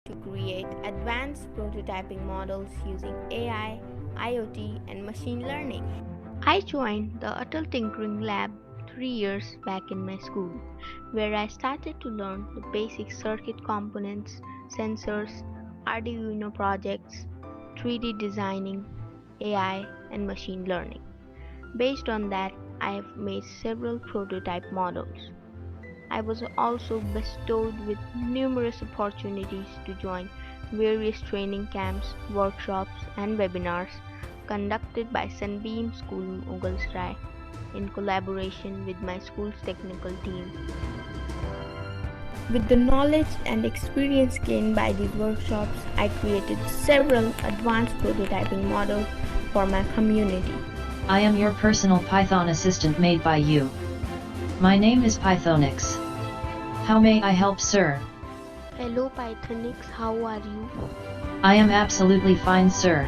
to create advanced prototyping models using AI, IoT, and machine learning. I joined the Atal Tinkering Lab 3 years back in my school, where I started to learn the basic circuit components, sensors, Arduino projects, 3D designing, AI, and machine learning. Based on that, I have made several prototype models. I was also bestowed with numerous opportunities to join various training camps, workshops, and webinars conducted by Sunbeam School Mughalsarai in collaboration with my school's technical team. With the knowledge and experience gained by these workshops, I created several advanced prototyping models for my community. I am your personal Python assistant made by you. My name is Pythonix. How may I help, sir? Hello Pythonix, how are you? I am absolutely fine, sir.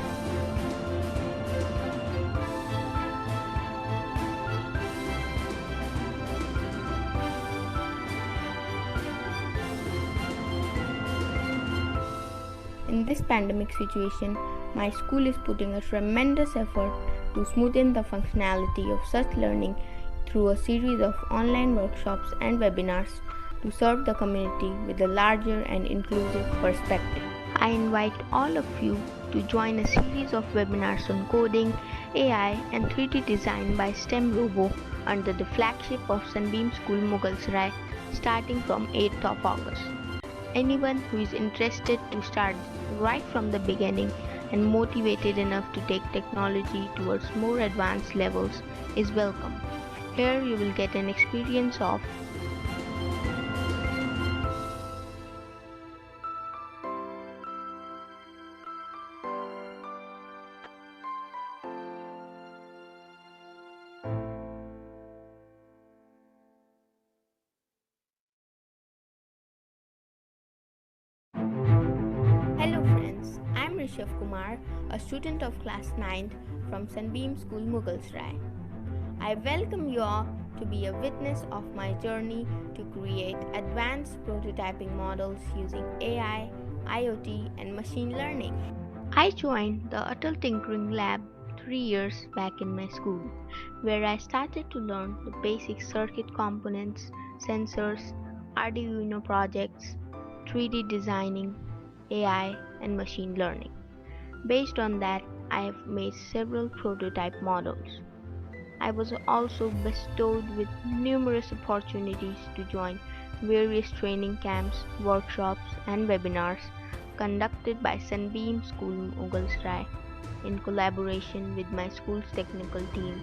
In this pandemic situation, my school is putting a tremendous effort to smoothen the functionality of such learning through a series of online workshops and webinars to serve the community with a larger and inclusive perspective. I invite all of you to join a series of webinars on coding, AI, and 3D design by STEM Robo under the flagship of Sunbeam School Mughalsarai starting from 8th of August. Anyone who is interested to start right from the beginning and motivated enough to take technology towards more advanced levels is welcome. Here you will get an experience of Hello friends, I'm Rishabh Kumar, a student of class 9th from Sunbeam School Mughalsarai. I welcome you all to be a witness of my journey to create advanced prototyping models using AI, IoT, and machine learning. I joined the Atal Tinkering Lab 3 years back in my school, where I started to learn the basic circuit components, sensors, Arduino projects, 3D designing, AI, and machine learning. Based on that, I have made several prototype models. I was also bestowed with numerous opportunities to join various training camps, workshops, and webinars conducted by Sunbeam School Mughalsarai in collaboration with my school's technical team.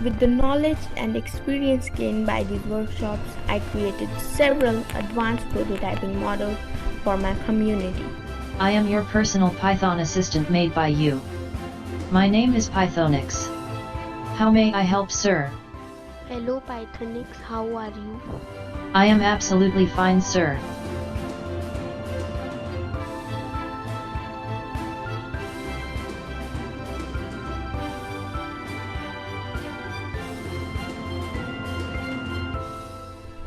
With the knowledge and experience gained by these workshops, I created several advanced prototyping models for my community. I am your personal Python assistant made by you. My name is Pythonix. How may I help, sir? Hello Pythonix, how are you? I am absolutely fine, sir.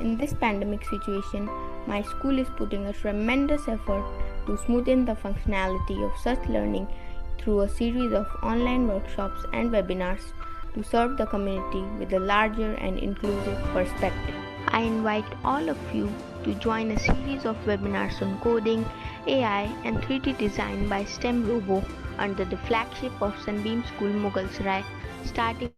In this pandemic situation, my school is putting a tremendous effort to smoothen the functionality of such learning through a series of online workshops and webinars to serve the community with a larger and inclusive perspective. I invite all of you to join a series of webinars on coding, AI, and 3D design by STEM Robo under the flagship of Sunbeam School Mughalsarai starting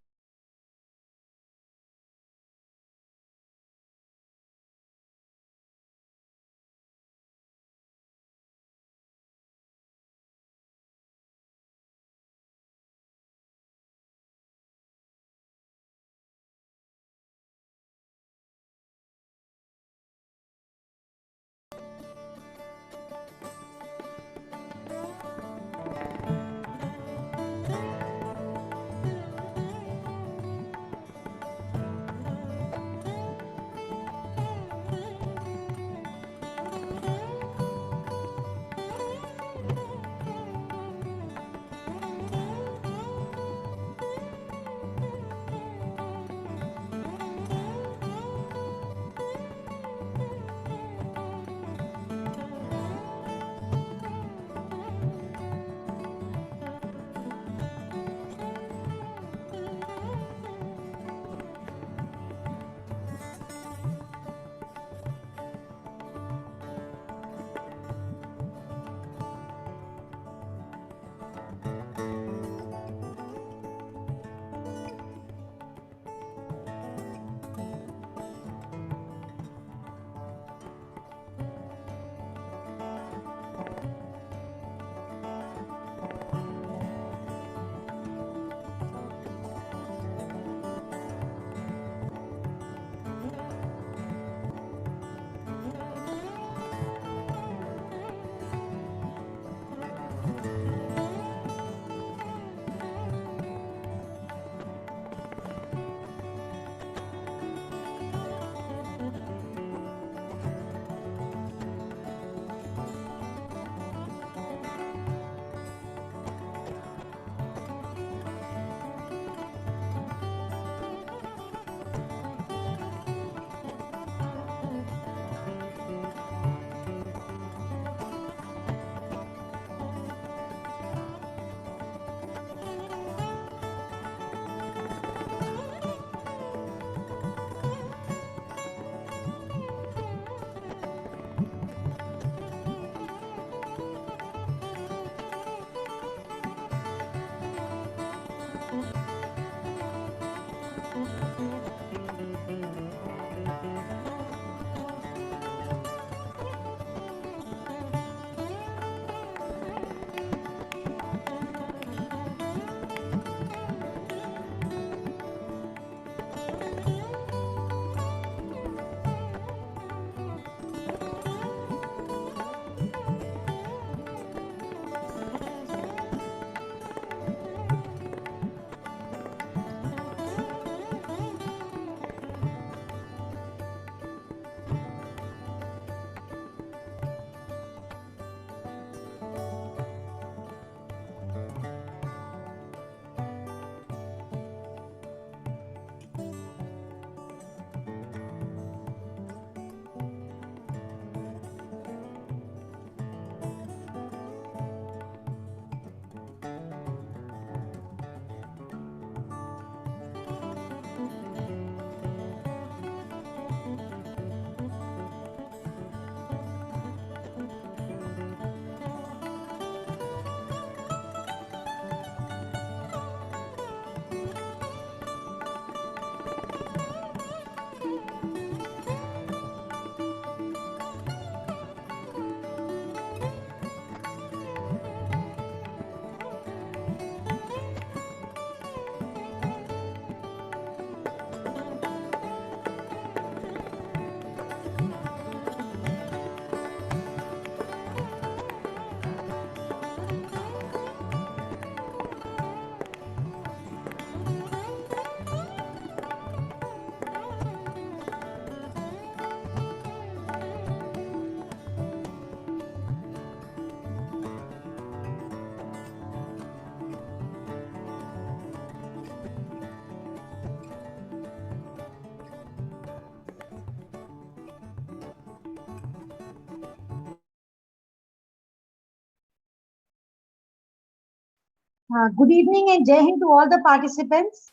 Good evening and Jai Hind to all the participants.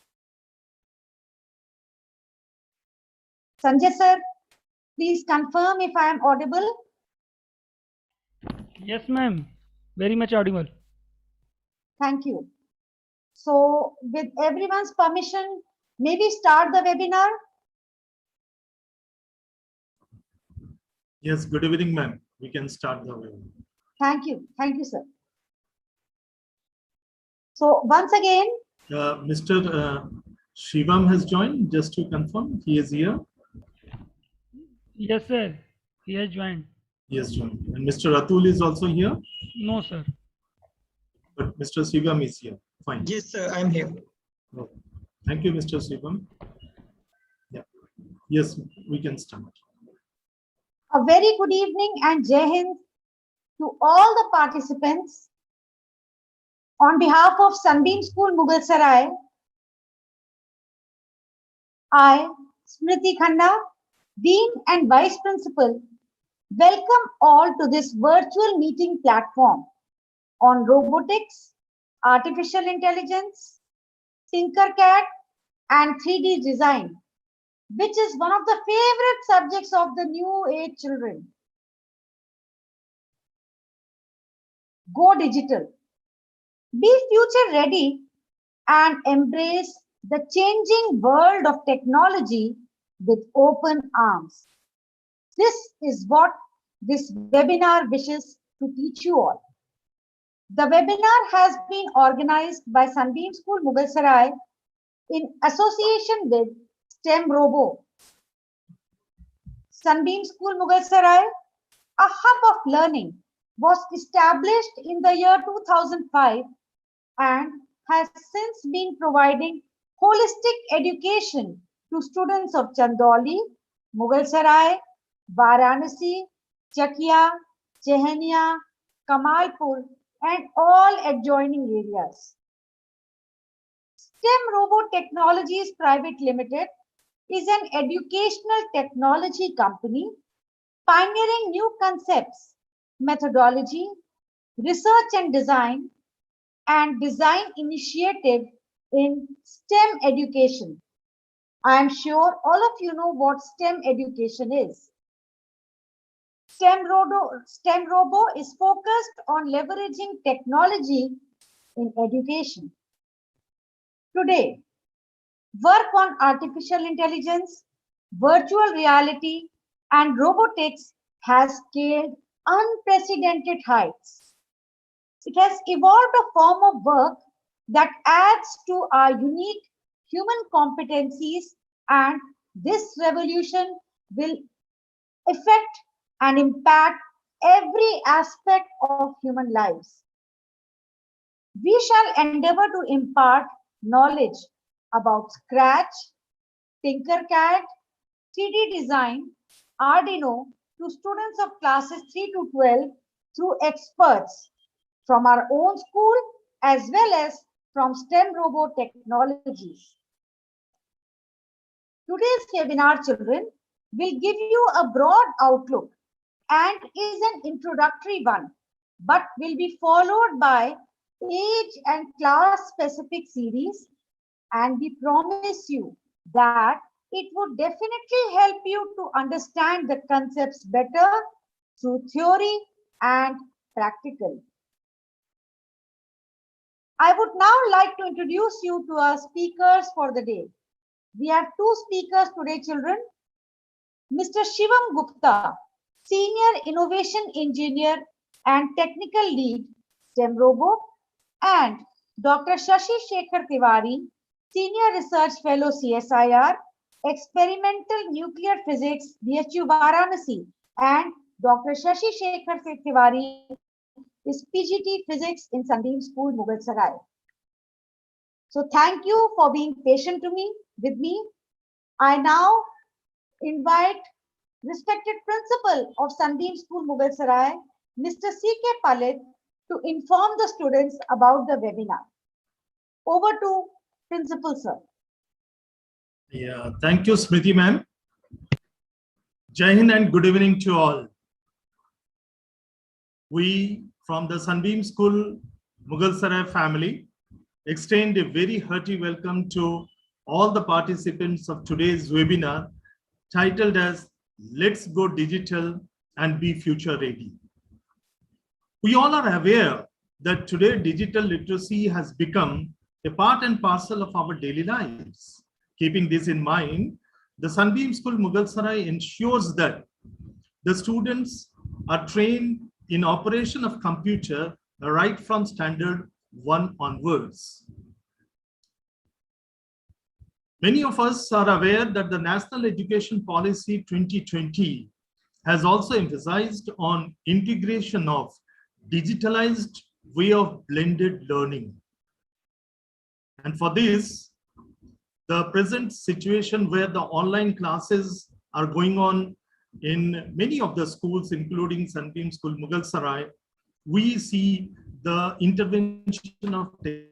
Sanjay sir, please confirm if I am audible. Yes, ma'am. Very much audible. Thank you. So, with everyone's permission, may we start the webinar? Yes, good evening, ma'am. We can start the webinar. Thank you. Thank you, sir. So, once again, Mr. Shivam has joined, just to confirm, he is here. Yes, sir. He has joined. He has joined. And Mr. Atul is also here, No, sir. but Mr. Shivam is here. Fine. Yes, sir, I'm here. Okay. Thank you, Mr. Shivam. Yeah. Yes, we can start. a very good evening and Jai Hind to all the participants. On behalf of Sunbeam School, Mughalsarai, I, Smriti Khanna, Dean and Vice Principal, welcome all to this virtual meeting platform on robotics, artificial intelligence, Tinkercad, and 3D design, which is one of the favorite subjects of the new age children. Go digital. Be future ready and embrace the changing world of technology with open arms. This is what this webinar wishes to teach you all. The webinar has been organized by Sunbeam School, Mughalsarai in association with STEM Robo. Sunbeam School, Mughalsarai, a hub of learning, was established in the year 2005 and has since been providing holistic education to students of Chandauli, Mughalsarai, Varanasi, Chakia, Chehania, Kamalpur, and all adjoining areas. STEM Robo Technologies Private Limited is an educational technology company pioneering new concepts, methodology, research and design initiative in STEM education. I am sure all of you know what STEM education is. STEM Robo is focused on leveraging technology in education. Today, work on artificial intelligence, virtual reality, and robotics has scaled unprecedented heights. It has evolved a form of work that adds to our unique human competencies, and this revolution will affect and impact every aspect of human lives. We shall endeavor to impart knowledge about Scratch, Tinkercad, 3D design, Arduino to students of classes 3 to 12 through experts from our own school as well as from STEM Robo Technologies. Today's webinar, children, will give you a broad outlook and is an introductory one, but will be followed by age and class specific series, and we promise you that it would definitely help you to understand the concepts better through theory and practical. I would now like to introduce you to our speakers for the day. We have two speakers today, children. Mr. Shivam Gupta, Senior Innovation Engineer and Technical Lead, STEM Robo, and Dr. Shashi Shekhar Tiwari, Senior Research Fellow, CSIR, Experimental Nuclear Physics, BHU Varanasi, and Dr. Shashi Shekhar Tiwari is PGT Physics in Sunbeam School, Mughalsarai. So thank you for being patient with me. I now invite respected principal of Sunbeam School, Mughalsarai, Mr. C.K. Palit, to inform the students about the webinar. Over to principal, sir. Yeah, thank you, Smriti ma'am. Jai Hind and good evening to all. We from the Sunbeam School Mughalsarai family extend a very hearty welcome to all the participants of today's webinar titled as Let's Go Digital and Be Future Ready. We all are aware that today digital literacy has become a part and parcel of our daily lives. Keeping this in mind, the Sunbeam School Mughalsarai ensures that the students are trained in operation of computer right from standard 1 onwards. Many of us are aware that the National Education Policy 2020 has also emphasized on integration of digitalized way of blended learning. And for this, the present situation where the online classes are going on in many of the schools, including Sunbeam School Mughalsarai, we see the intervention of technology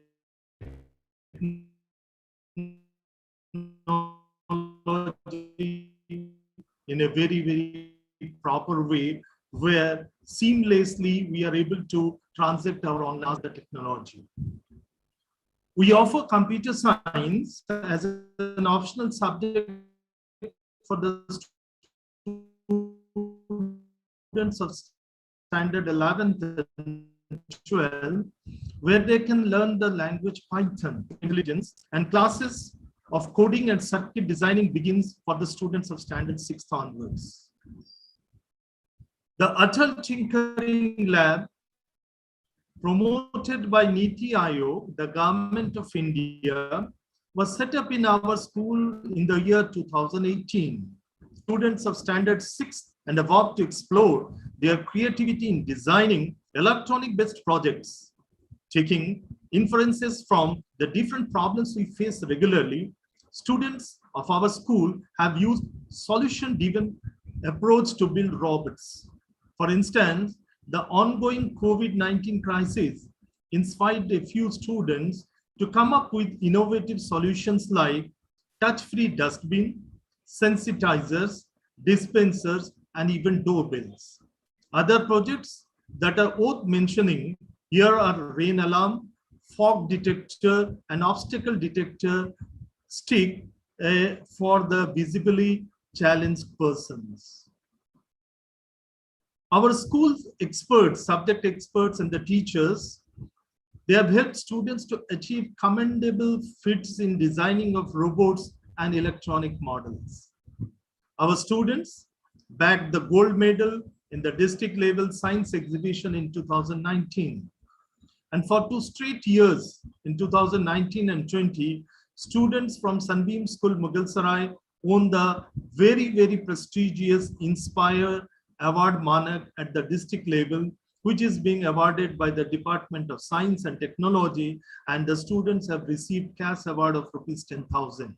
in a very, very proper way, where seamlessly we are able to transact our online technology. We offer computer science as an optional subject for the students of standard 11th and 12, where they can learn the language Python, intelligence, and classes of coding and circuit designing begins for the students of standard 6th onwards. The Atal Tinkering Lab, promoted by Niti Aayog, the Government of India, was set up in our school in the year 2018. Students of standard 6th and above to explore their creativity in designing electronic-based projects, taking inferences from the different problems we face regularly. Students of our school have used solution-driven approach to build robots. For instance, the ongoing COVID-19 crisis inspired a few students to come up with innovative solutions like touch-free dustbin, sensitizers, dispensers, and even doorbells. Other projects that are worth mentioning here are rain alarm, fog detector, and obstacle detector stick for the visibly challenged persons. Our school's experts, subject experts, and the teachers, they have helped students to achieve commendable feats in designing of robots and electronic models. Our students bagged the gold medal in the district level science exhibition in 2019. And for 2 straight years in 2019 and 20, students from Sunbeam School Mughalsarai won the very, very prestigious Inspire Award Monarch at the district level, which is being awarded by the Department of Science and Technology, and the students have received cash award of rupees 10,000.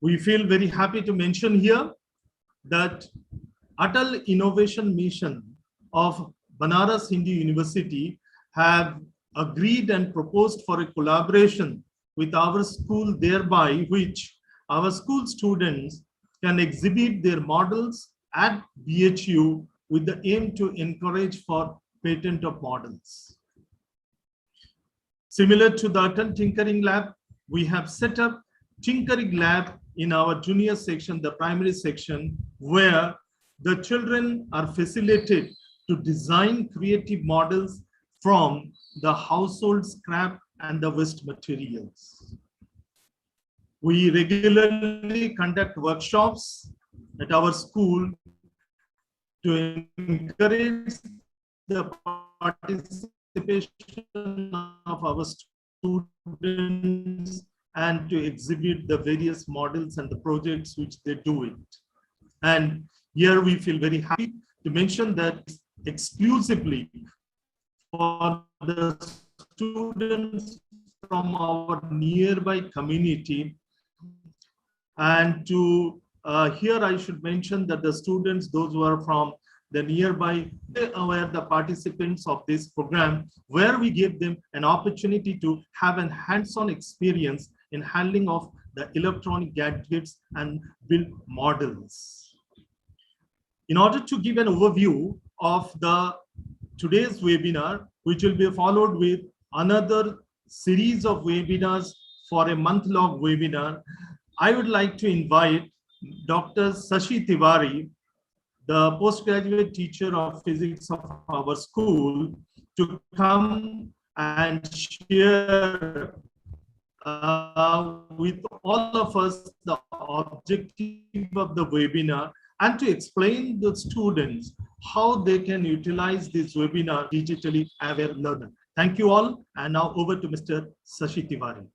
We feel very happy to mention here that Atal Innovation Mission of Banaras Hindu University have agreed and proposed for a collaboration with our school, thereby which our school students can exhibit their models at BHU with the aim to encourage for patent of models. Similar to the Atal Tinkering Lab, we have set up Tinkering Lab in our junior section, the primary section, where the children are facilitated to design creative models from the household scrap and the waste materials. We regularly conduct workshops at our school to encourage the participation of our students and to exhibit the various models and the projects which they do it. And here we feel very happy to mention that exclusively for the students from our nearby community. And to here I should mention that the students, those who are from the nearby, they are the participants of this program, where we give them an opportunity to have a hands-on experience in handling of the electronic gadgets and build models. In order to give an overview of the today's webinar, which will be followed with another series of webinars for a month-long webinar. I would like to invite Dr. Sashi Tiwari, the postgraduate teacher of physics of our school, to come and share with all of us the objective of the webinar and to explain the students how they can utilize this webinar digitally aware learner. Thank you all. And now over to Mr. Sashi Tiwari.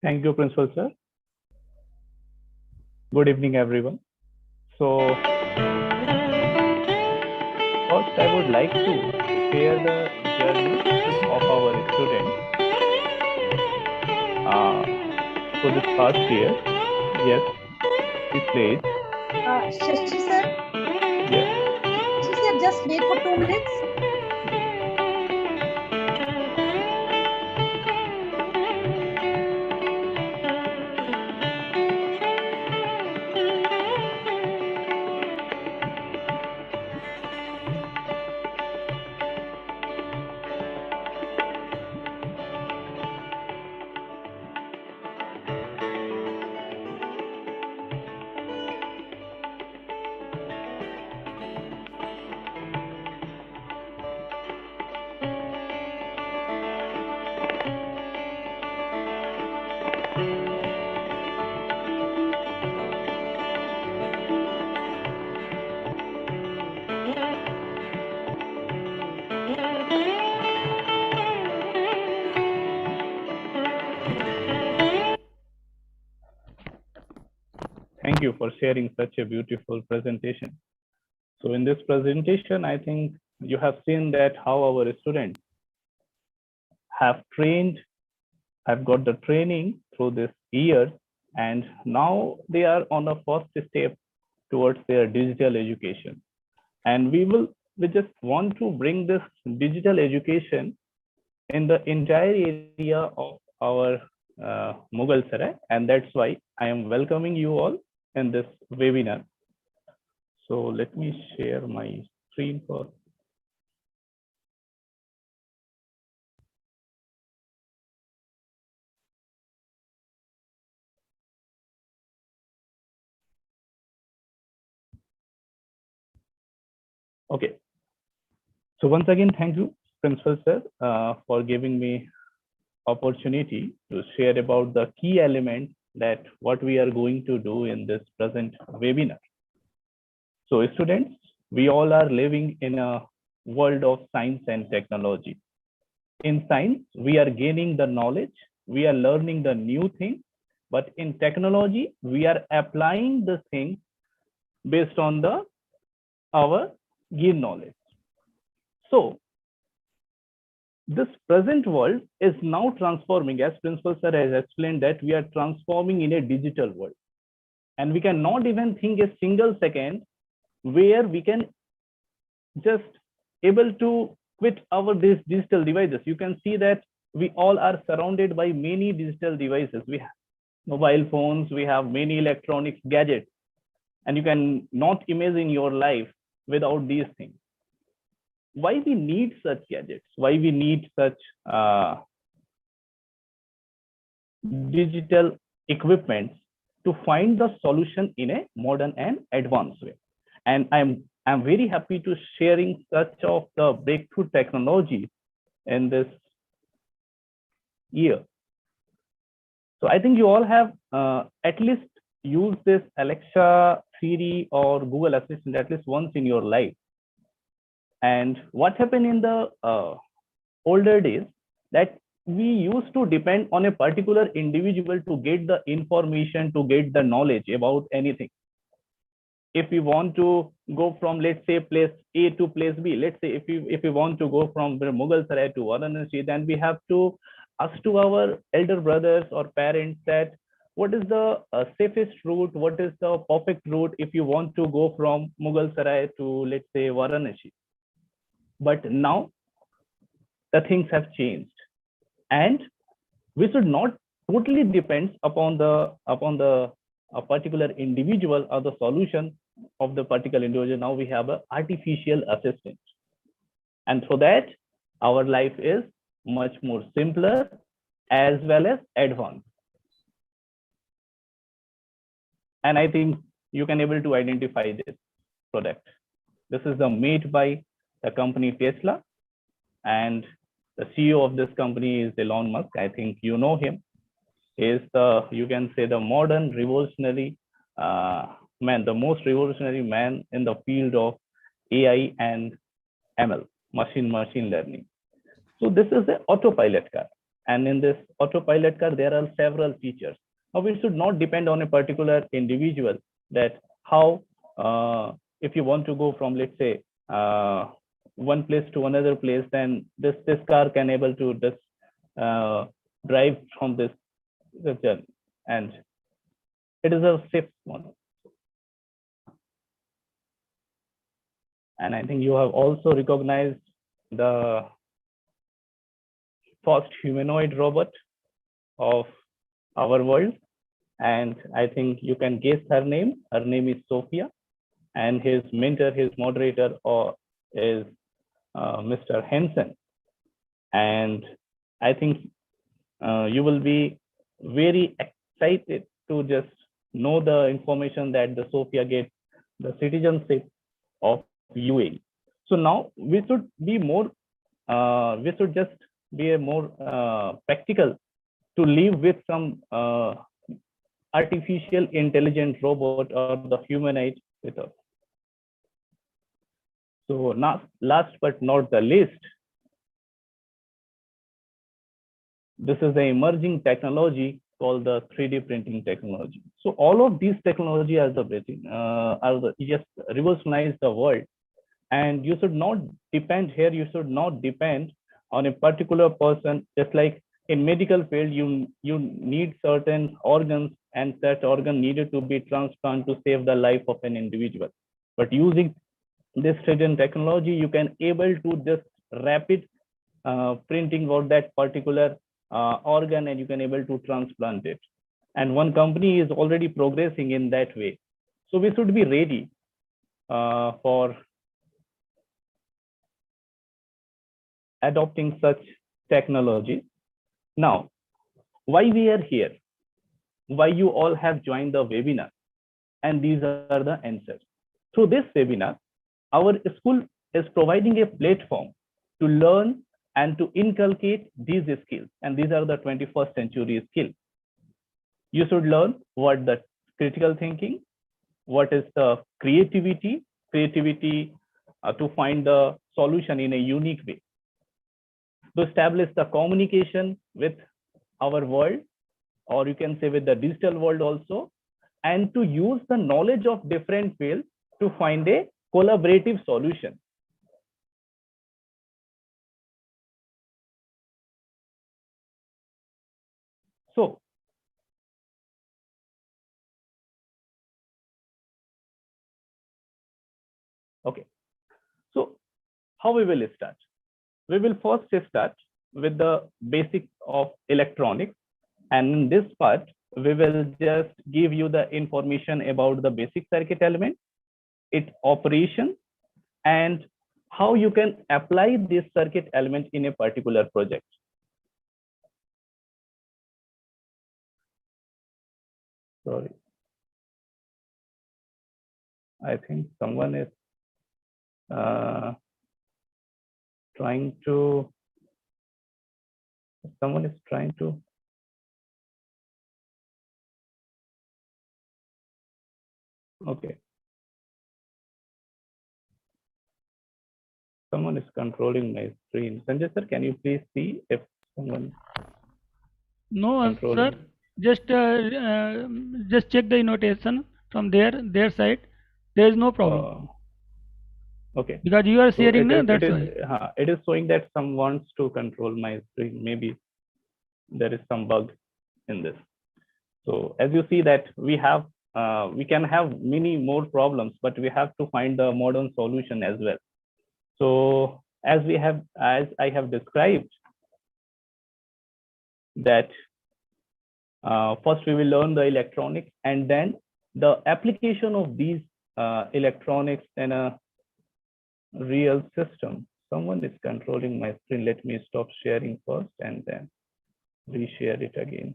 Thank you, Principal Sir. Good evening, everyone. So, first, I would like to share the journey of our students for this past year. Yes, please. Shashi sir, Yes. Shashi sir, just wait for 2 minutes. Thank you for sharing such a beautiful presentation. So in this presentation, I think you have seen that how our students have got the training through this year, and now they are on the first step towards their digital education. And we just want to bring this digital education in the entire area of our Mughal Sarai, and that's why I am welcoming you all in this webinar. So let me share my screen for. Okay. So once again, thank you, Principal Sir, for giving me opportunity to share about the key elements that what we are going to do in this present webinar. So students, we all are living in a world of science and technology. In science, we are gaining the knowledge, we are learning the new thing, but in technology, we are applying the thing based on our gain knowledge. So this present world is now transforming, as Principal Sir has explained, that we are transforming in a digital world. And we cannot even think a single second where we can just able to quit these digital devices. You can see that we all are surrounded by many digital devices. We have mobile phones, we have many electronics gadgets, and you can not imagine your life without these things. Why we need such gadgets? Why we need such digital equipment to find the solution in a modern and advanced way? And I'm very happy to sharing such of the breakthrough technology in this year. So I think you all have at least used this Alexa, Siri, or Google Assistant at least once in your life. And what happened in the older days, that we used to depend on a particular individual to get the information, to get the knowledge about anything. If we want to go from, let's say, place A to place B, let's say if we want to go from Mughal Sarai to Varanasi, then we have to ask to our elder brothers or parents that what is the safest route, what is the perfect route if you want to go from Mughal Sarai to, let's say, Varanasi. But now the things have changed, and we should not totally depend upon a particular individual or the solution, of the particular individual, now we have an artificial assistant. And for that, our life is much more simpler as well as advanced. And I think you can able to identify this product. This is the made by the company Tesla, and the CEO of this company is Elon Musk. I think you know him. He is the, you can say, the modern revolutionary man, the most revolutionary man in the field of AI and ML, machine learning. So this is the autopilot car. And in this autopilot car, there are several features. Now, we should not depend on a particular individual that how, if you want to go from, let's say, one place to another place, then this car can able to just drive from this journey. And it is a safe one. And I think you have also recognized the first humanoid robot of our world. And I think you can guess her name. Her name is Sophia. And his mentor, his moderator is Mr. Henson. And I think you will be very excited to just know the information that the Sophia gets the citizenship of UAE. So now we should be more, we should just be a more practical to live with some artificial intelligent robot or the humanoid with us. So now, last but not the least, this is the emerging technology called the 3D printing technology. So all of these technology are just revolutionize the world. And you should not depend here, you should not depend on a particular person. Just like in medical field, you need certain organs, and that organ needed to be transplanted to save the life of an individual. But using this certain technology, you can able to just rapid printing of that particular organ, and you can able to transplant it. And one company is already progressing in that way. So we should be ready for adopting such technology. Now, why we are here? Why you all have joined the webinar? And these are the answers. Through this webinar, our school is providing a platform to learn and to inculcate these skills. And these are the 21st century skills. You should learn what the critical thinking, what is the creativity to find the solution in a unique way, to establish the communication with our world, or you can say with the digital world also, and to use the knowledge of different fields to find a collaborative solution. So, okay. So how we will start? We will first start with the basics of electronics. And in this part, we will just give you the information about the basic circuit element, its operation, and how you can apply this circuit element in a particular project. Sorry. I think someone is trying to, okay. Someone is controlling my screen. Sanjay sir, can you please see if someone? No, sir. Just check the notation from their side. There is no problem. Okay. Because you are sharing, so that's why. It is showing that some wants to control my screen. Maybe there is some bug in this. So as you see that we have, we can have many more problems, but we have to find the modern solution as well. So as I have described that first we will learn the electronics, and then the application of these electronics in a real system. Someone is controlling my screen. Let me stop sharing first and then reshare it again.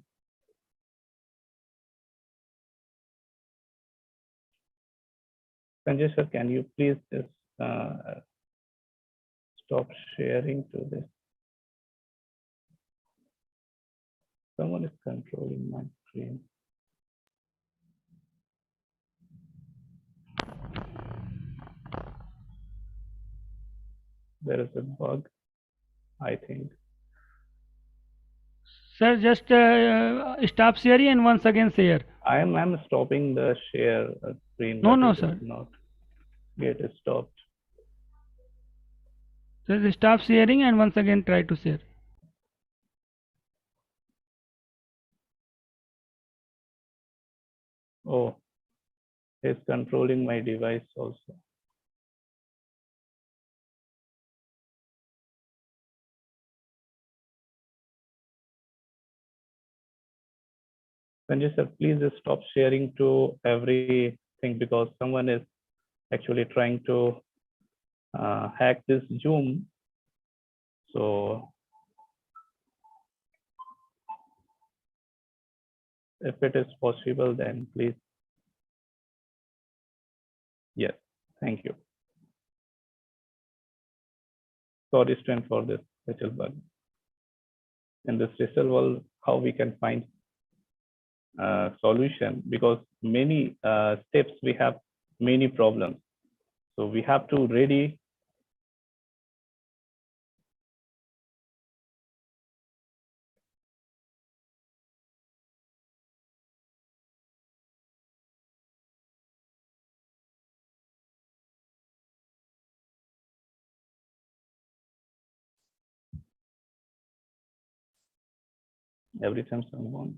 Sanjay sir, can you please just stop sharing to this? Someone is controlling my screen. There is a bug, I think. Sir, just stop sharing and once again share. I'm stopping the share screen. No, but no, it sir. is not get stopped. So stop sharing and once again try to share. Oh, it's controlling my device also. Sanjay sir, please stop sharing to everything because someone is actually trying to hack this Zoom. So if it is possible, then please. Yes, thank you. Sorry, Stan, for this little bug. In this digital world, how we can find solution, because many steps we have many problems. So we have to ready. Every time someone.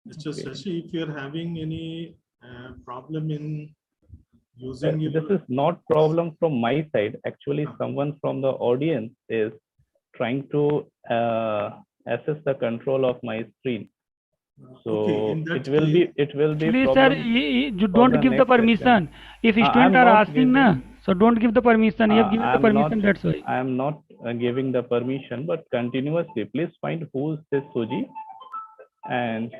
Mr. Okay. Shashi, if you're having any problem in using This is not problem from my side. Actually, someone from the audience is trying to assess the control of my screen. So okay, it will be Please, sir, problem you for don't the give the next permission. session. If I'm students are not asking, na, giving- so don't give the permission. You have given the I'm not- permission, that's why. I am not giving the permission, but continuously, please find who's this Suji. And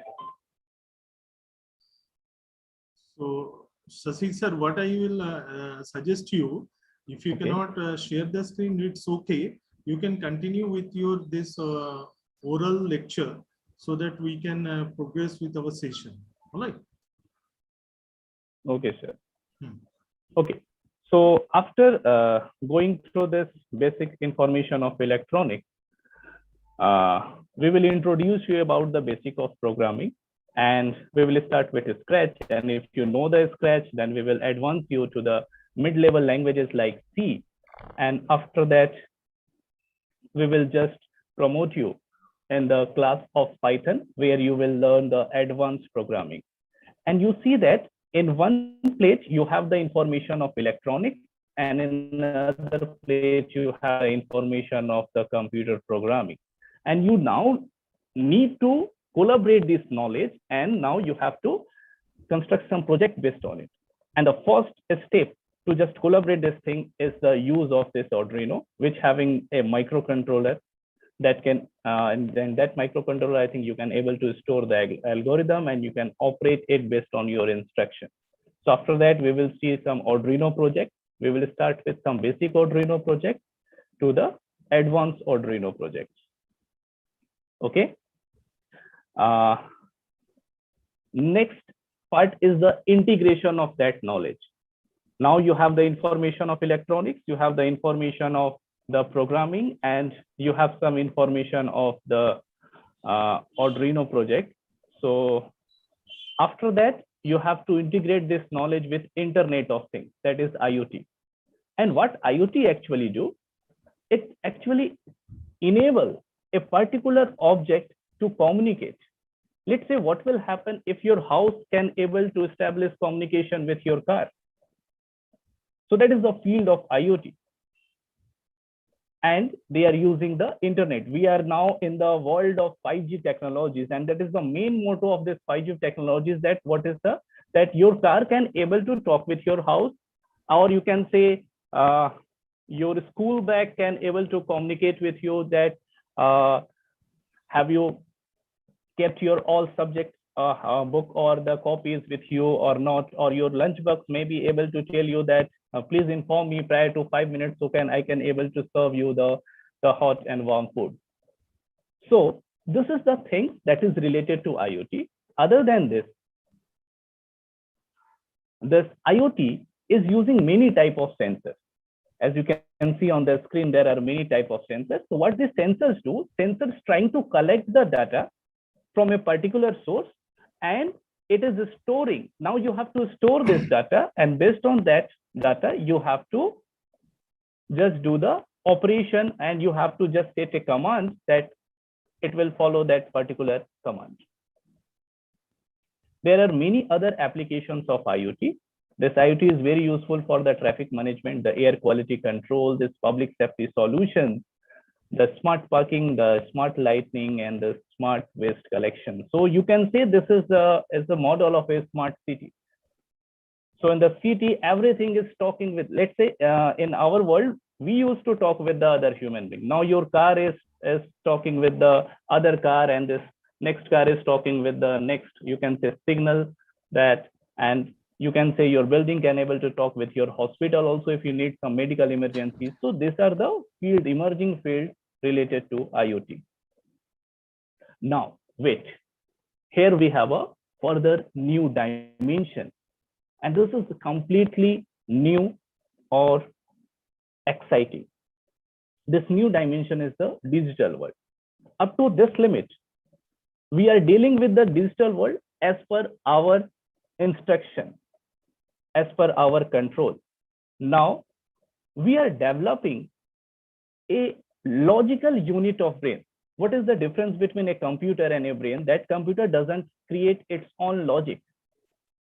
so, Shashi sir, what I will suggest you, if you Okay. cannot share the screen, it's okay. You can continue with your this oral lecture so that we can progress with our session. All right. okay, sir. Hmm. Okay. So after going through this basic information of electronics, we will introduce you about the basic of programming, and we will start with Scratch. And if you know the Scratch, then we will advance you to the mid-level languages like C. And after that, we will just promote you in the class of Python, where you will learn the advanced programming. And you see that in one plate, you have the information of electronics, and in another plate, you have the information of the computer programming. And you now need to collaborate this knowledge, and now you have to construct some project based on it. And the first step to just collaborate this thing is the use of this Arduino, which having a microcontroller that can, and then that microcontroller, I think you can able to store the algorithm and you can operate it based on your instruction. So after that, we will see some Arduino project. We will start with some basic Arduino project to the advanced Arduino projects. Okay. Next part is the integration of that knowledge. Now you have the information of electronics, you have the information of the programming, and you have some information of the Arduino project. So after that, you have to integrate this knowledge with Internet of Things, that is IoT. And what IoT actually do, it actually enable a particular object to communicate. Let's say what will happen if your house can able to establish communication with your car. So that is the field of IoT. and they are using the internet. We are now in the world of 5G technologies, and that is the main motto of this 5G technologies, that what is the, that your car can able to talk with your house, or you can say your school bag can able to communicate with you, that have you kept your all subjects book or the copies with you or not, or your lunchbox may be able to tell you that please inform me prior to 5 minutes so I can able to serve you the hot and warm food. So this is the thing that is related to IoT. Other than this IoT is using many type of sensors. As you can see on the screen, there are many type of sensors. So what these sensors do, sensors trying to collect the data from a particular source, and it is storing. Now you have to store this data, and based on that data, you have to just do the operation, and you have to just set a command that it will follow that particular command. There are many other applications of IoT. This IoT is very useful for the traffic management, the air quality control, this public safety solutions, the smart parking, the smart lighting, and the smart waste collection. So you can say this is the model of a smart city. So in the city, everything is talking with, let's say in our world, we used to talk with the other human being. Now your car is talking with the other car, and this next car is talking with the next, you can say, signal that, and you can say your building can able to talk with your hospital also if you need some medical emergencies. So these are the emerging fields related to IoT. Now, wait, here we have a further new dimension, and this is completely new or exciting. This new dimension is the digital world. Up to this limit, we are dealing with the digital world as per our instruction, as per our control. Now, we are developing a logical unit of brain. What is the difference between a computer and a brain? That computer doesn't create its own logic,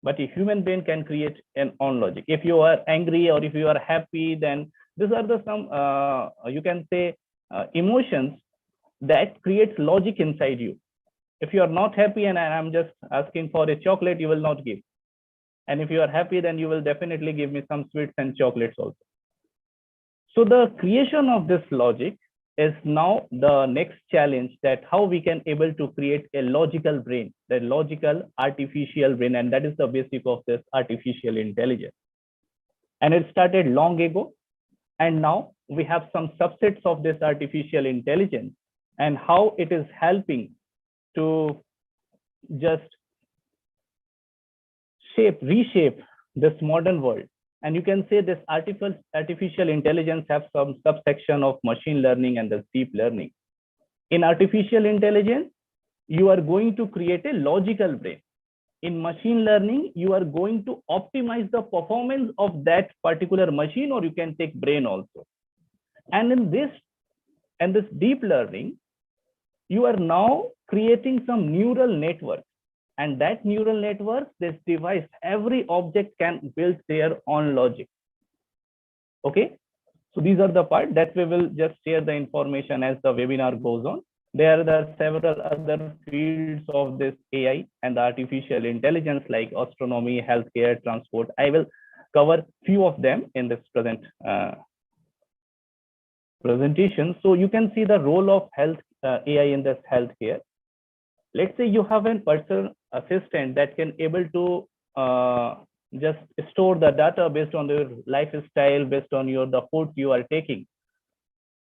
but a human brain can create an own logic. If you are angry or if you are happy, then these are the some you can say emotions that creates logic inside you. If you are not happy and I'm just asking for a chocolate, you will not give. And if you are happy, then you will definitely give me some sweets and chocolates also. So the creation of this logic is now the next challenge, that how we can able to create a logical brain, the logical artificial brain, and that is the basic of this artificial intelligence. And it started long ago, and now we have some subsets of this artificial intelligence and how it is helping to just reshape this modern world. And you can say this artificial intelligence have some subsection of machine learning and the deep learning. In artificial intelligence, you are going to create a logical brain. In machine learning, you are going to optimize the performance of that particular machine, or you can take brain also. And in this deep learning, you are now creating some neural network. And that neural network, this device, every object can build their own logic. Okay, so these are the part that we will just share the information as the webinar goes on. There are several other fields of this AI and the artificial intelligence like astronomy, healthcare, transport. I will cover few of them in this presentation. So you can see the role of AI in this healthcare. Let's say you have a personal assistant that can able to just store the data based on your lifestyle, based on the food you are taking,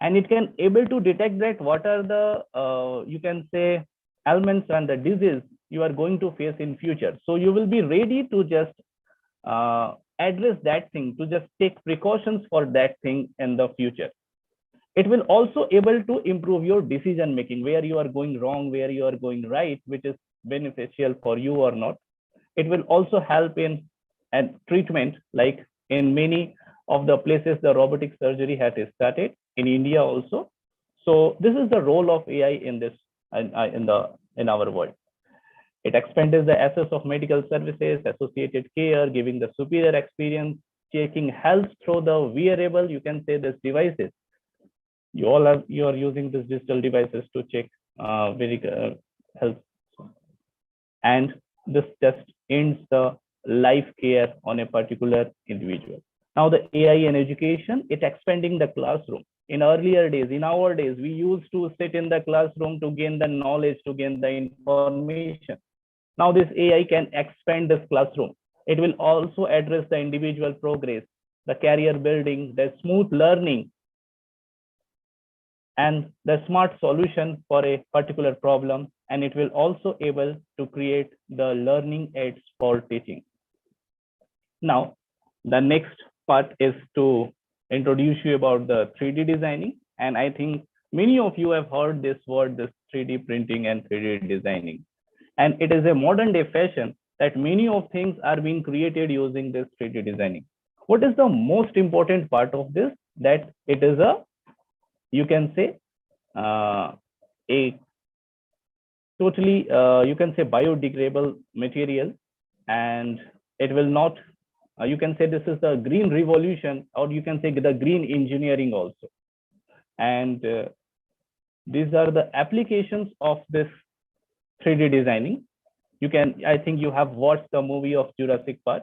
and it can able to detect that what are the you can say ailments and the disease you are going to face in future. So you will be ready to just address that thing, to just take precautions for that thing in the future. It will also able to improve your decision making, where you are going wrong, where you are going right, which is beneficial for you or not. It will also help in treatment, like in many of the places the robotic surgery has started in India also. So this is the role of AI in this in our world. It expands the access of medical services, associated care, giving the superior experience, checking health through the wearable, you can say, this devices. you are using these digital devices to check very health, and this just ends the life care on a particular individual. Now the AI in education, it expanding the classroom. In earlier days, in our days, we used to sit in the classroom to gain the knowledge, to gain the information. Now this AI can expand this classroom. It will also address the individual progress, the career building, the smooth learning, and the smart solution for a particular problem. And it will also able to create the learning aids for teaching. Now, the next part is to introduce you about the 3D designing. And I think many of you have heard this word, this 3D printing and 3D designing. And it is a modern day fashion that many of things are being created using this 3D designing. What is the most important part of this? That it is a, you can say, a totally, you can say biodegradable material, and it will not, you can say this is the green revolution, or you can say the green engineering also. And these are the applications of this 3D designing. You can, I think you have watched the movie of Jurassic Park,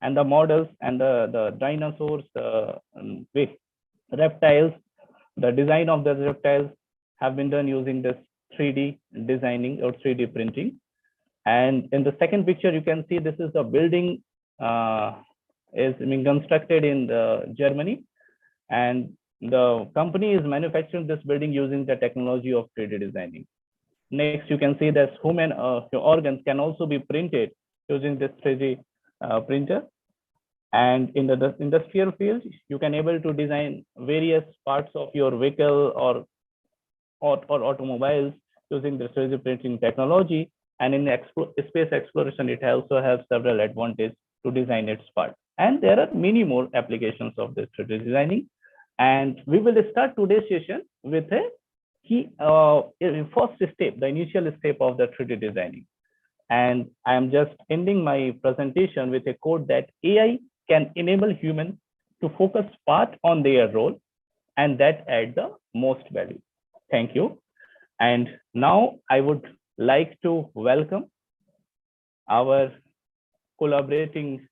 and the models and the dinosaurs, the reptiles, the design of the reptiles have been done using this 3D designing or 3D printing. And in the second picture, you can see this is a building is being constructed in Germany, and the company is manufacturing this building using the technology of 3D designing. Next, you can see that human organs can also be printed using this 3D printer. And in the industrial field, you can able to design various parts of your vehicle or automobiles using the 3D printing technology. And in space exploration, it also has several advantages to design its part. And there are many more applications of this 3D designing. And we will start today's session with a key first step, the initial step of the 3D designing. And I am just ending my presentation with a quote that AI can enable humans to focus part on their role, and that add the most value. Thank you. And now I would like to welcome our collaborating,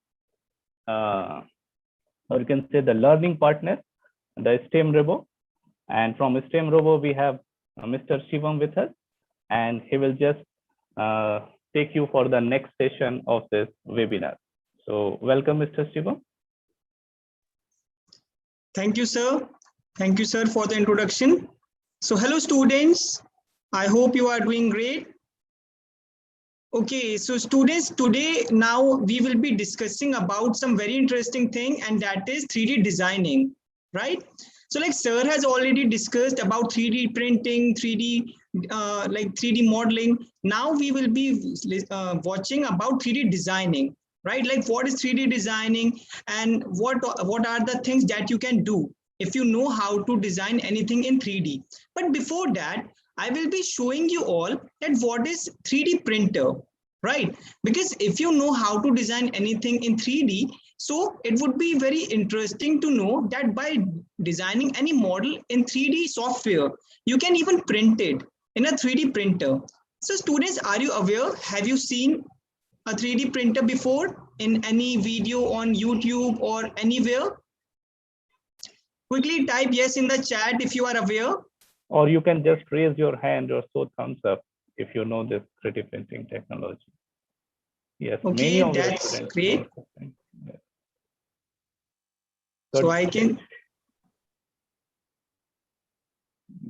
or you can say the learning partner, the STEM Robo. And from STEM Robo, we have Mr. Shivam with us, and he will just take you for the next session of this webinar. So welcome, Mr. Shivam. Thank you, sir. Thank you, sir, for the introduction. So hello, students. I hope you are doing great. Okay, so students, today now we will be discussing about some very interesting thing, and that is 3D designing, right? So like sir has already discussed about 3D printing, 3D like 3D modeling. Now we will be watching about 3D designing, right? Like what is 3D designing, and what are the things that you can do if you know how to design anything in 3D. But before that, I will be showing you all that what is 3D printer, right? Because if you know how to design anything in 3D, so it would be very interesting to know that by designing any model in 3D software, you can even print it in a 3D printer. So students, are you aware? Have you seen a 3D printer before in any video on YouTube or anywhere? Quickly type yes in the chat if you are aware. Or you can just raise your hand or show thumbs up if you know this 3D printing technology. Yes, okay, many of that's the great. Yes. So I can.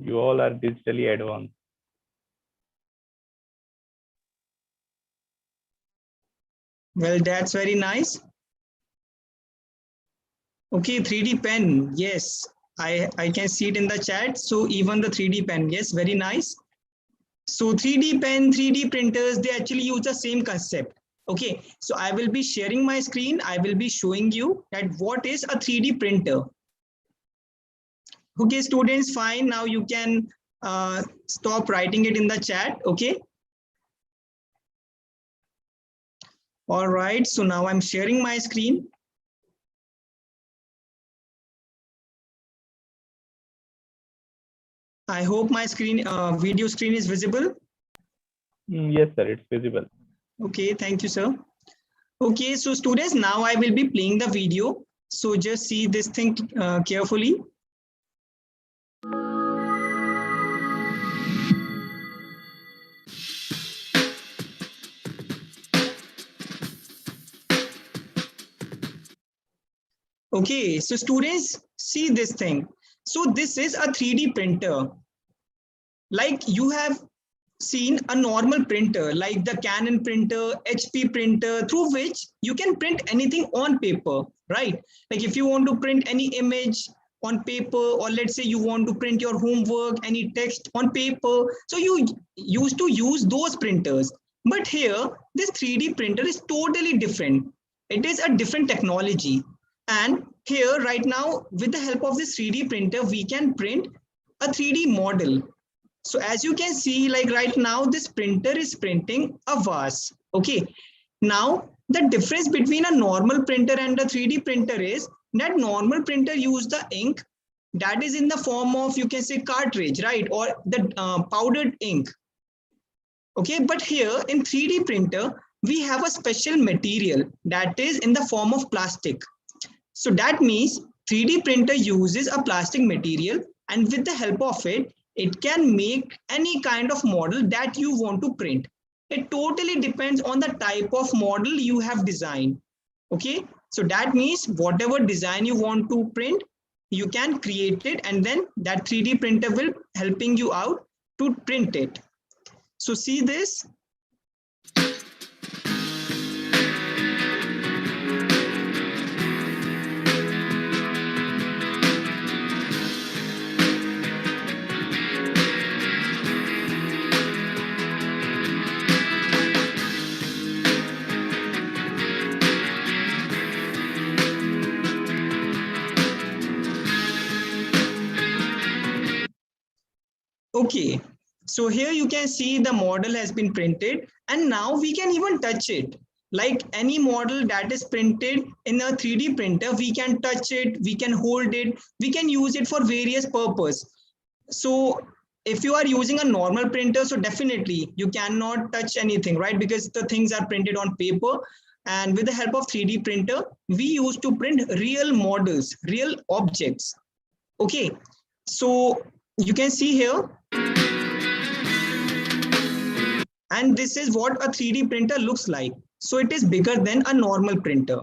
You all are digitally advanced. Well, that's very nice. Okay, 3D pen. Yes, I can see it in the chat. So even the 3D pen. Yes, very nice. So 3D pen, 3D printers, they actually use the same concept. Okay, so I will be sharing my screen. I will be showing you that what is a 3D printer. Okay, students, fine. Now you can stop writing it in the chat. Okay. All right, so now I'm sharing my screen. I hope my screen, video screen is visible. Yes, sir, it's visible. Okay, thank you, sir. Okay, so students, now I will be playing the video. So just see this thing carefully. Okay, so students, see this thing. So this is a 3D printer. Like you have seen a normal printer like the Canon printer, HP printer, through which you can print anything on paper, right? Like if you want to print any image on paper, or let's say you want to print your homework, any text on paper, so you used to use those printers. But here, this 3D printer is totally different. It is a different technology. And here right now, with the help of this 3D printer, we can print a 3D model. So as you can see, like right now, this printer is printing a vase. Okay. Now, the difference between a normal printer and a 3D printer is that normal printer use the ink that is in the form of, you can say, cartridge, right? Or the powdered ink. Okay. But here in 3D printer, we have a special material that is in the form of plastic. So that means 3D printer uses a plastic material, and with the help of it, it can make any kind of model that you want to print. It totally depends on the type of model you have designed. Okay, so that means whatever design you want to print, you can create it, and then that 3D printer will helping you out to print it. So see this. Okay, so here you can see the model has been printed, and now we can even touch it. Like any model that is printed in a 3D printer, we can touch it, we can hold it, we can use it for various purposes. So if you are using a normal printer, so definitely you cannot touch anything, right? Because the things are printed on paper. And with the help of 3D printer, we used to print real models, real objects. Okay, so you can see here. And this is what a 3D printer looks like. So it is bigger than a normal printer.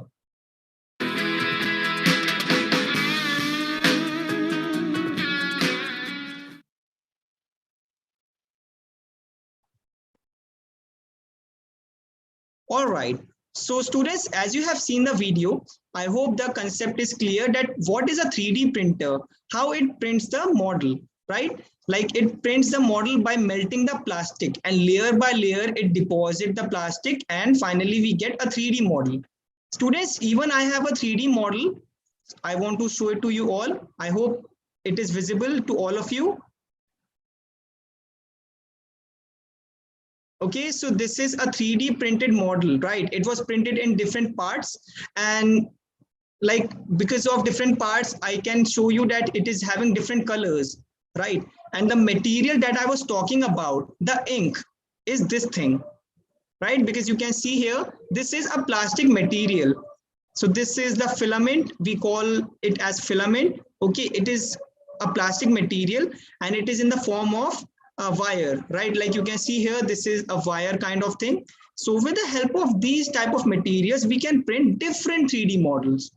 All right. So students, as you have seen the video, I hope the concept is clear that what is a 3D printer, how it prints the model, right? Like it prints the model by melting the plastic, and layer by layer it deposits the plastic, and finally we get a 3D model. Students, even I have a 3D model. I want to show it to you all. I hope it is visible to all of you. Okay, so this is a 3D printed model, right? It was printed in different parts, and like because of different parts, I can show you that it is having different colors, right? And the material that I was talking about, the ink, is this thing, right? Because you can see here, this is a plastic material. So this is the filament, we call it as filament. Okay, it is a plastic material, and it is in the form of a wire, right? Like you can see here, this is a wire kind of thing. So with the help of these type of materials, we can print different 3D models.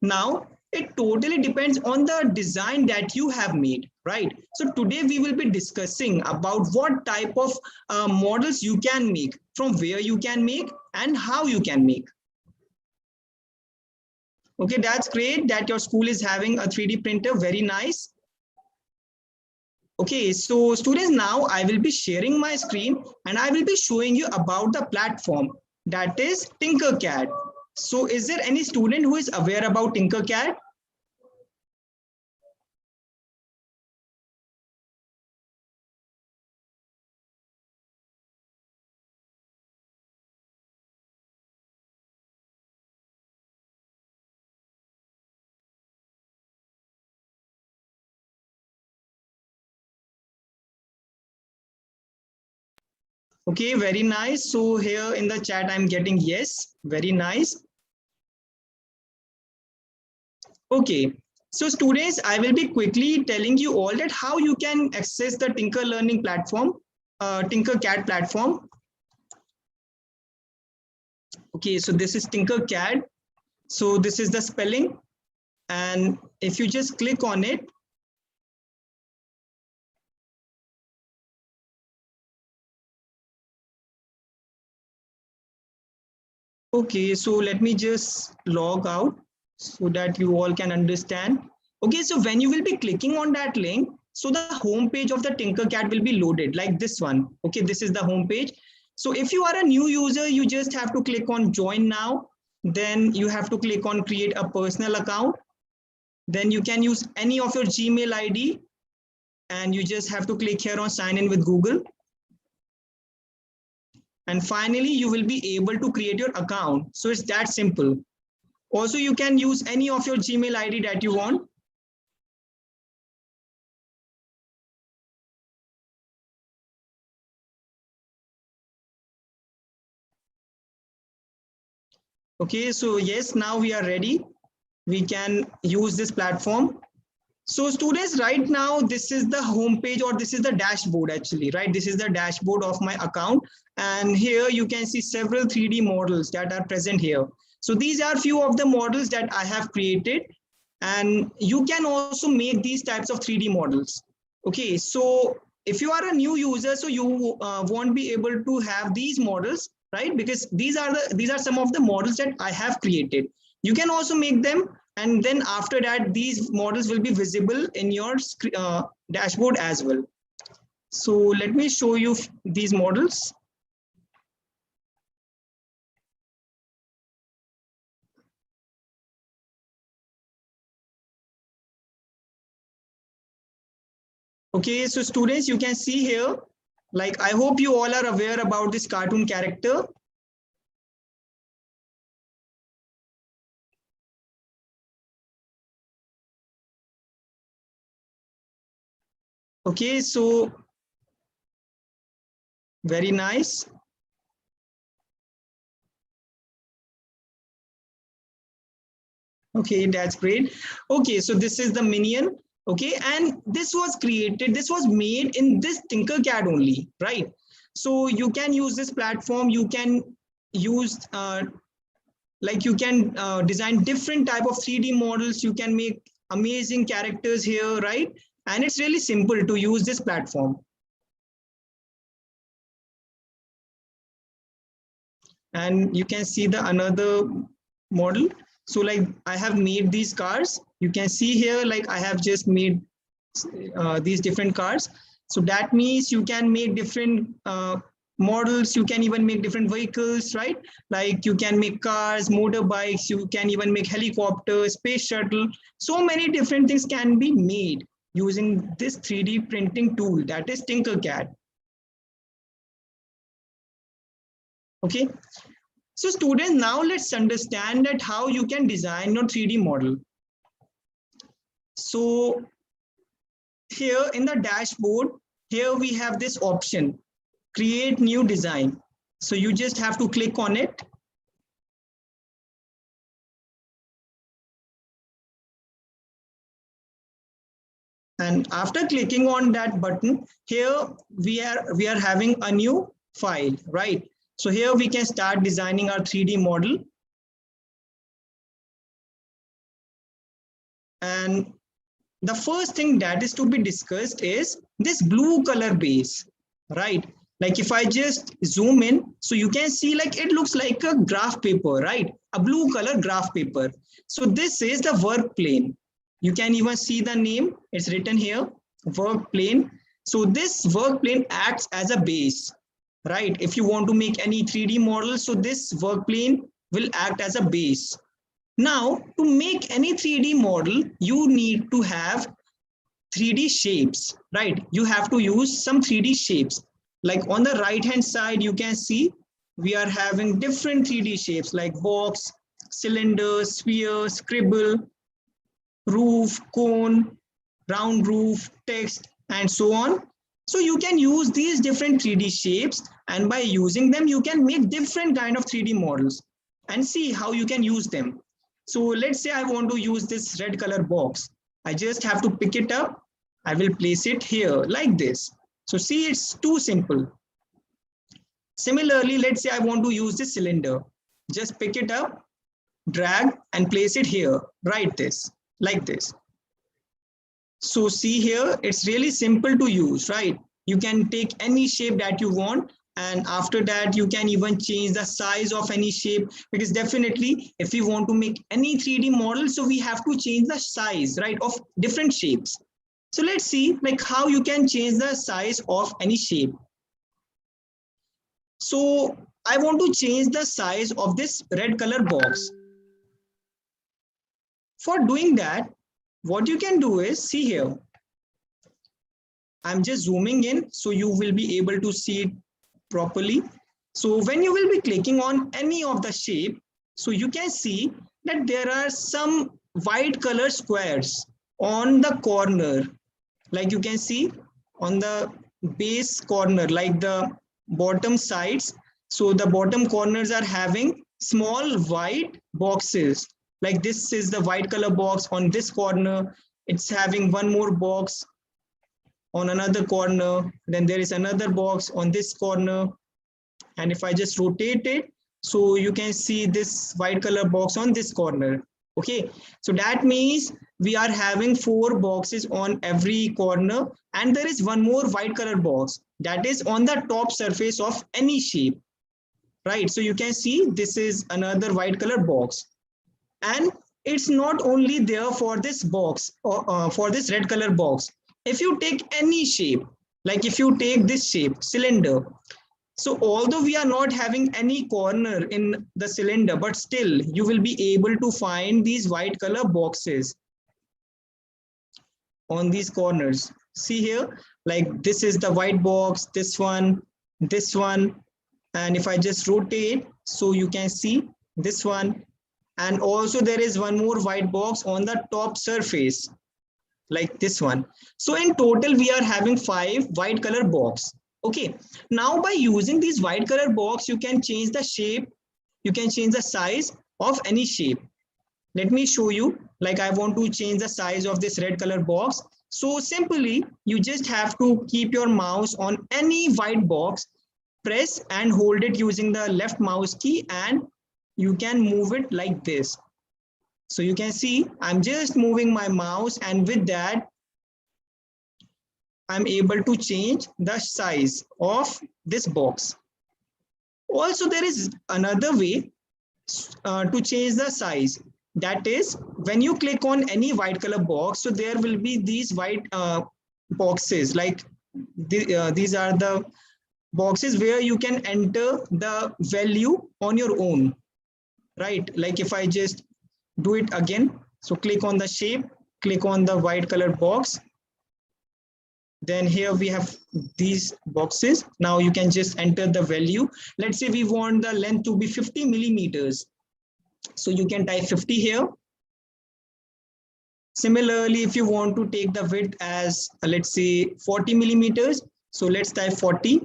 Now, it totally depends on the design that you have made, right? So today we will be discussing about what type of models you can make, from where you can make, and how you can make. Okay, that's great that your school is having a 3D printer, very nice. Okay, so students, now I will be sharing my screen, and I will be showing you about the platform, that is Tinkercad. So is there any student who is aware about Tinkercad? Okay, very nice. So here in the chat, I'm getting yes. Very nice. Okay. So students, I will be quickly telling you all that how you can access the Tinker Learning platform, Tinkercad platform. Okay, so this is Tinkercad. So this is the spelling. And if you just click on it, okay, so let me just log out so that you all can understand. Okay, so when you will be clicking on that link, so the home page of the Tinkercad will be loaded like this one. Okay, this is the home page. So if you are a new user, you just have to click on join now. Then you have to click on create a personal account. Then you can use any of your Gmail ID and you just have to click here on sign in with Google. And finally, you will be able to create your account. So it's that simple. Also, you can use any of your Gmail ID that you want. Okay, so yes, now we are ready. We can use this platform. So students, right now, this is the home page, or this is the dashboard actually, right? This is the dashboard of my account. And here you can see several 3D models that are present here. So these are few of the models that I have created. And you can also make these types of 3D models. Okay, so if you are a new user, so you won't be able to have these models, right? Because these are some of the models that I have created. You can also make them, and then after that, these models will be visible in your dashboard as well. So let me show you these models. Okay, so students, you can see here, like I hope you all are aware about this cartoon character. Okay, so very nice. Okay, that's great. Okay, so this is the minion. Okay, and this was created, this was made in this Tinkercad only, right? So you can use this platform, you can use like you can design different type of 3D models, you can make amazing characters here, right? And it's really simple to use this platform. And you can see the another model. So like I have made these cars. You can see here, like I have just made these different cars. So that means you can make different models. You can even make different vehicles, right? Like you can make cars, motorbikes, you can even make helicopters, space shuttle. So many different things can be made using this 3D printing tool, that is Tinkercad. Okay. So students, now let's understand that how you can design your 3D model. So here in the dashboard, here we have this option, create new design. So you just have to click on it. And after clicking on that button, here we are having a new file, right? So here we can start designing our 3D model. And the first thing that is to be discussed is this blue color base, right? Like if I just zoom in, so you can see like it looks like a graph paper, right? A blue color graph paper. So this is the work plane. You can even see the name, it's written here, work plane. So this work plane acts as a base, right? If you want to make any 3D model, so this work plane will act as a base. Now, to make any 3D model, you need to have 3D shapes, right? You have to use some 3D shapes. Like on the right hand side, you can see we are having different 3D shapes like box, cylinder, sphere, scribble, roof, cone, round roof, text, and so on. So you can use these different 3D shapes, and by using them, you can make different kind of 3D models and see how you can use them. So let's say I want to use this red color box. I just have to pick it up. I will place it here like this. So see, it's too simple. Similarly, let's say I want to use this cylinder. Just pick it up, drag and place it here, right this, like this. So see here, it's really simple to use, right? You can take any shape that you want, and after that you can even change the size of any shape, because definitely if we want to make any 3D model, so we have to change the size, right, of different shapes. So let's see like how you can change the size of any shape. So I want to change the size of this red color box. For doing that, what you can do is, see here, I'm just zooming in so you will be able to see it properly. So when you will be clicking on any of the shape, so you can see that there are some white color squares on the corner, like you can see on the base corner, like the bottom sides. So the bottom corners are having small white boxes. Like this is the white color box on this corner. It's having one more box on another corner. Then there is another box on this corner. And if I just rotate it, so you can see this white color box on this corner. Okay, so that means we are having 4 boxes on every corner, and there is one more white color box that is on the top surface of any shape, right? So you can see this is another white color box, and it's not only there for this box or for this red color box. If you take any shape, like if you take this shape, cylinder, so although we are not having any corner in the cylinder, but still you will be able to find these white color boxes on these corners. See here, like this is the white box, this one, and if I just rotate, so you can see this one, and also there is one more white box on the top surface, like this one. So in total we are having 5 white color box. Okay, now by using these white color box, you can change the shape, you can change the size of any shape. Let me show you, like I want to change the size of this red color box. So simply, you just have to keep your mouse on any white box, press and hold it using the left mouse key, and you can move it like this. So you can see, I'm just moving my mouse, and with that, I'm able to change the size of this box. Also, there is another way to change the size. That is, when you click on any white color box, so there will be these white boxes, like these are the boxes where you can enter the value on your own, right? Like if I just do it again, so click on the shape, click on the white color box. Then here we have these boxes. Now you can just enter the value. Let's say we want the length to be 50 millimeters. So you can type 50 here. Similarly, if you want to take the width as, let's say 40 millimeters, so let's type 40.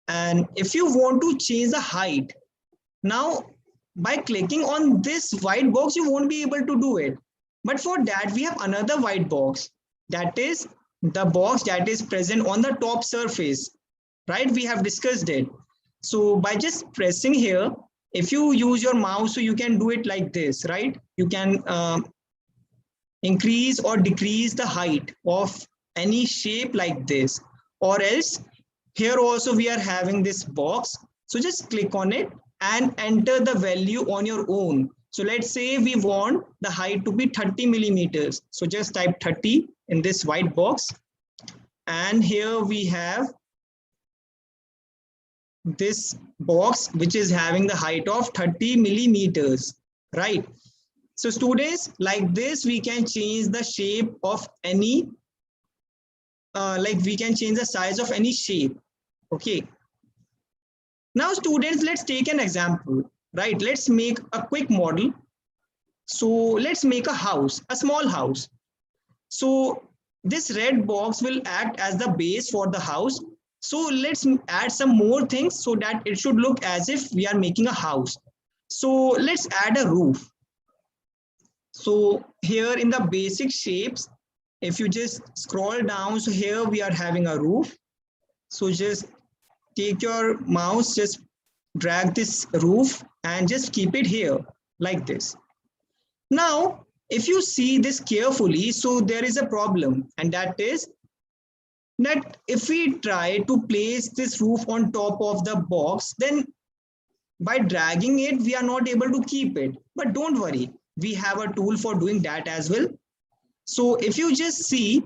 And if you want to change the height, now by clicking on this white box, you won't be able to do it. But for that, we have another white box. That is the box that is present on the top surface, right? We have discussed it. So by just pressing here, if you use your mouse, so you can do it like this, right? You can increase or decrease the height of any shape like this, or else here also we are having this box. So just click on it and enter the value on your own. So let's say we want the height to be 30 millimeters. So just type 30 in this white box. And here we have this box which is having the height of 30 millimeters, right? So students, like this, we can change the shape of any, like we can change the size of any shape. Okay. Now students, let's take an example, right? Let's make a quick model. So let's make a house, a small house. So this red box will act as the base for the house. So let's add some more things so that it should look as if we are making a house. So let's add a roof. So here in the basic shapes, if you just scroll down, so here we are having a roof. So just take your mouse, just drag this roof and just keep it here like this. Now, if you see this carefully, so there is a problem, and that is that if we try to place this roof on top of the box, then by dragging it, we are not able to keep it. But don't worry, we have a tool for doing that as well. So if you just see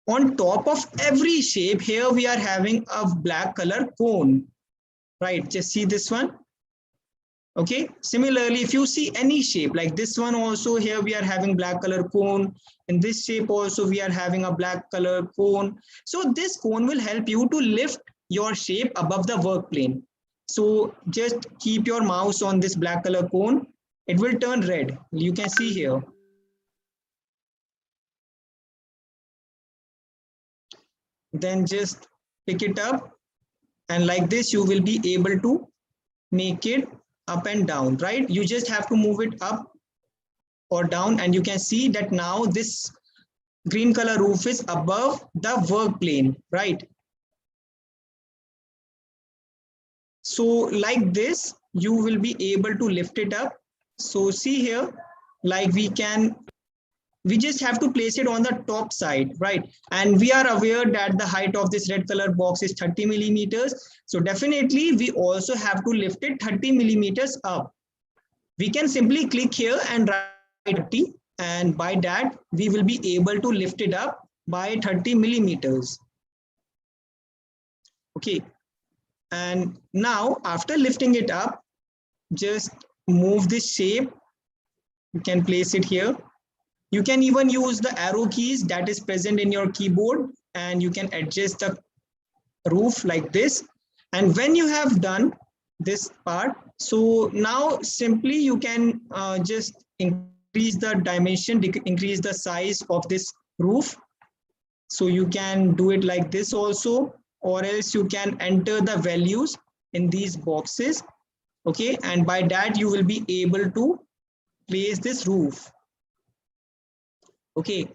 on top of every shape, here we are having a black color cone, right? Just see this one. Okay, similarly, if you see any shape like this one also, here we are having black color cone. In this shape also, we are having a black color cone. So this cone will help you to lift your shape above the work plane. So just keep your mouse on this black color cone. It will turn red. You can see here. Then just pick it up, and like this, you will be able to make it up and down, right? You just have to move it up or down, and you can see that now this green color roof is above the work plane, right? So like this, you will be able to lift it up. So see here, like we just have to place it on the top side, right? And we are aware that the height of this red color box is 30 millimeters. So definitely we also have to lift it 30 millimeters up. We can simply click here and write 30, and by that we will be able to lift it up by 30 millimeters. Okay. And now after lifting it up, just move this shape. You can place it here. You can even use the arrow keys that is present in your keyboard, and you can adjust the roof like this. And when you have done this part, so now simply you can just increase the dimension, increase the size of this roof. So you can do it like this also, or else you can enter the values in these boxes. Okay, and by that you will be able to place this roof. Okay,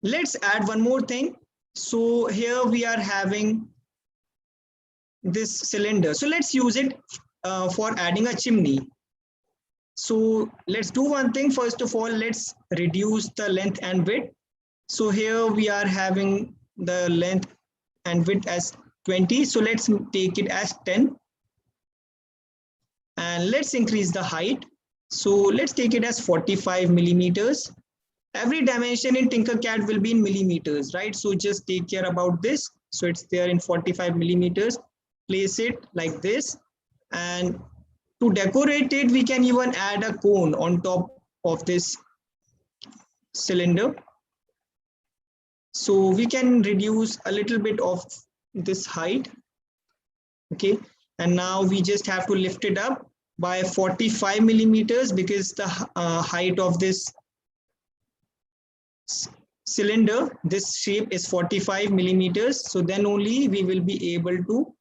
let's add one more thing. So here we are having this cylinder. So let's use it for adding a chimney. So let's do one thing. First of all, let's reduce the length and width. So here we are having the length and width as 20. So let's take it as 10. And let's increase the height. So let's take it as 45 millimeters. Every dimension in Tinkercad will be in millimeters, right? So just take care about this. So it's there in 45 millimeters. Place it like this. And to decorate it, we can even add a cone on top of this cylinder. So we can reduce a little bit of this height. Okay. And now we just have to lift it up by 45 millimeters because the height of this cylinder, this shape is 45 millimeters. So then only we will be able to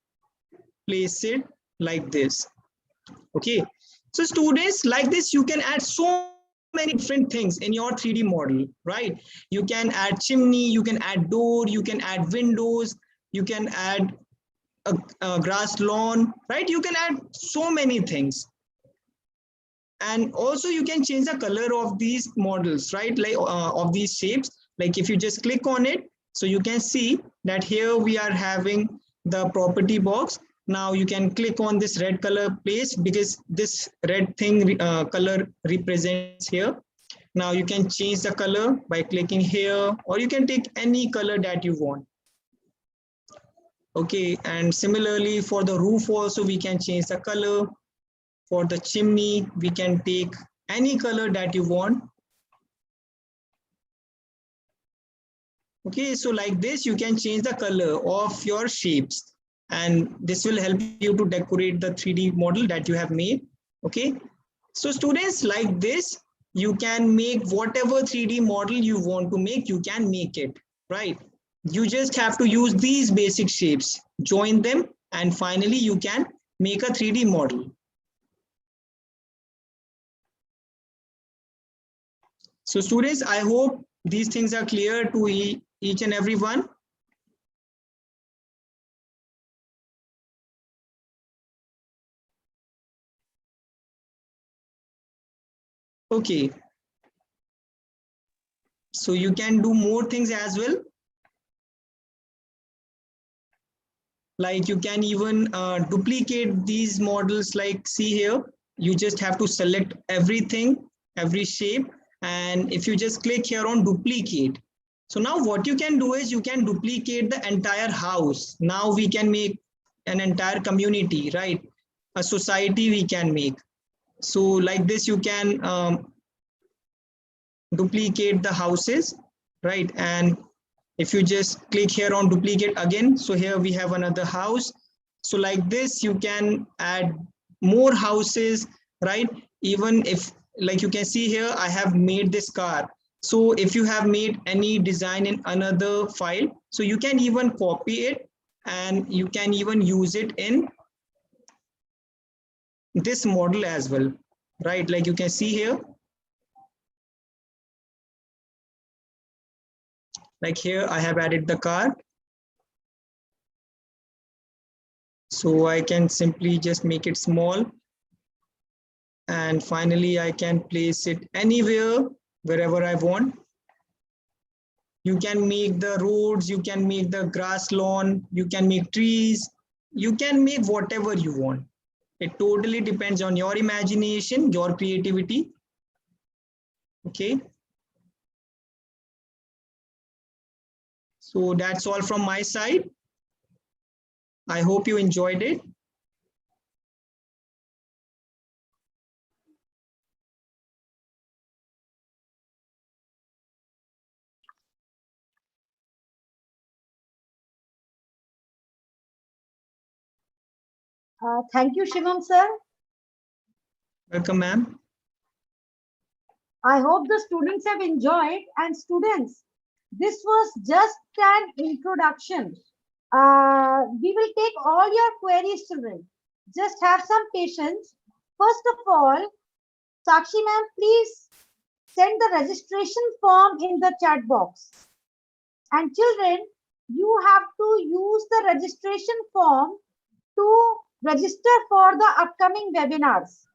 place it like this. Okay. So students, like this, you can add so many different things in your 3D model, right? You can add chimney, you can add door, you can add windows, you can add a grass lawn, right? You can add so many things. And also you can change the color of these models, right? Like of these shapes. Like if you just click on it, so you can see that here we are having the property box. Now you can click on this red color place because this red thing color represents here. Now you can change the color by clicking here, or you can take any color that you want. Okay, and similarly for the roof also we can change the color. For the chimney, we can take any color that you want. Okay, so like this, you can change the color of your shapes, and this will help you to decorate the 3D model that you have made. Okay, so students, like this, You can make whatever 3D model you want to make, you can make it, right? You just have to use these basic shapes, join them, and finally you can make a 3D model. So students, I hope these things are clear to each and every one. Okay. So you can do more things as well. Like you can even duplicate these models, like see here, you just have to select everything, every shape. And if you just click here on duplicate. So now what you can do is you can duplicate the entire house. Now we can make an entire community, right? A society we can make. So like this, you can duplicate the houses, right? And if you just click here on duplicate again, so here we have another house. So like this, you can add more houses, right? Even if, like you can see here, I have made this car. So if you have made any design in another file, so you can even copy it and you can even use it in this model as well, right? Like you can see here, like here I have added the car. So I can simply just make it small. And finally, I can place it anywhere, wherever I want. You can make the roads, you can make the grass lawn, you can make trees, you can make whatever you want. It totally depends on your imagination, your creativity. Okay. So that's all from my side. I hope you enjoyed it. Thank you, Shivam sir. Welcome, ma'am. I hope the students have enjoyed. And students, this was just an introduction. We will take all your queries, children. Just have some patience. First of all, Sakshi ma'am, please send the registration form in the chat box. And children, you have to use the registration form to register for the upcoming webinars.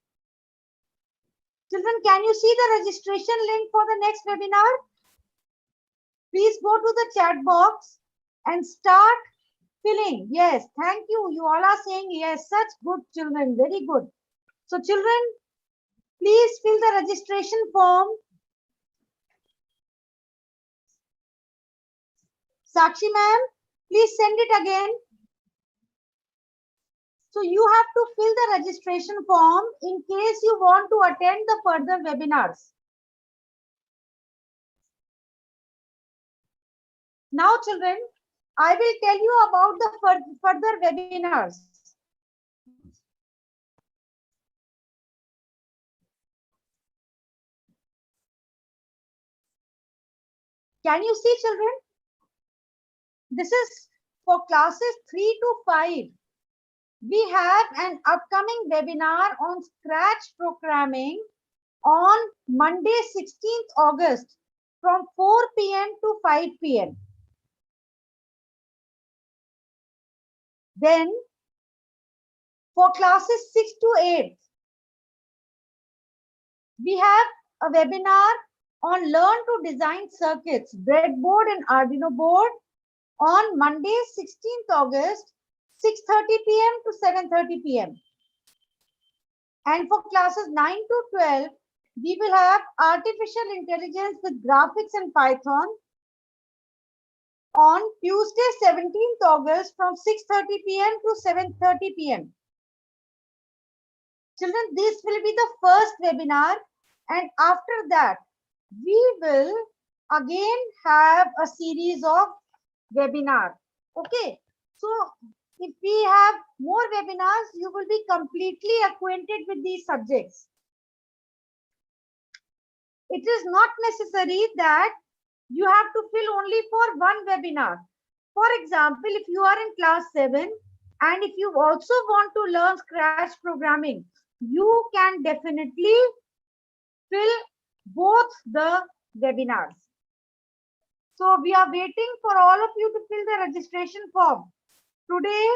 Children, can you see the registration link for the next webinar? Please go to the chat box and start filling. Yes, thank you. You all are saying yes. Such good children. Very good. So children, please fill the registration form. Sakshi ma'am, please send it again. So you have to fill the registration form in case you want to attend the further webinars. Now children, I will tell you about the further webinars. Can you see children? This is for classes 3 to 5. We have an upcoming webinar on Scratch programming on Monday 16th August from 4 p.m. to 5 p.m. Then for classes 6 to 8, we have a webinar on Learn to Design Circuits, Breadboard and Arduino board on Monday 16th August 6:30 p.m. to 7:30 p.m. And for classes 9 to 12, we will have Artificial Intelligence with Graphics and Python on Tuesday 17th August from 6:30 p.m. to 7:30 p.m. Children, this will be the first webinar, and after that, we will again have a series of webinars. Okay, so if we have more webinars, you will be completely acquainted with these subjects. it is not necessary that you have to fill only for one webinar. For example, if you are in class 7 and if you also want to learn Scratch programming, you can definitely fill both the webinars. So we are waiting for all of you to fill the registration form. Today,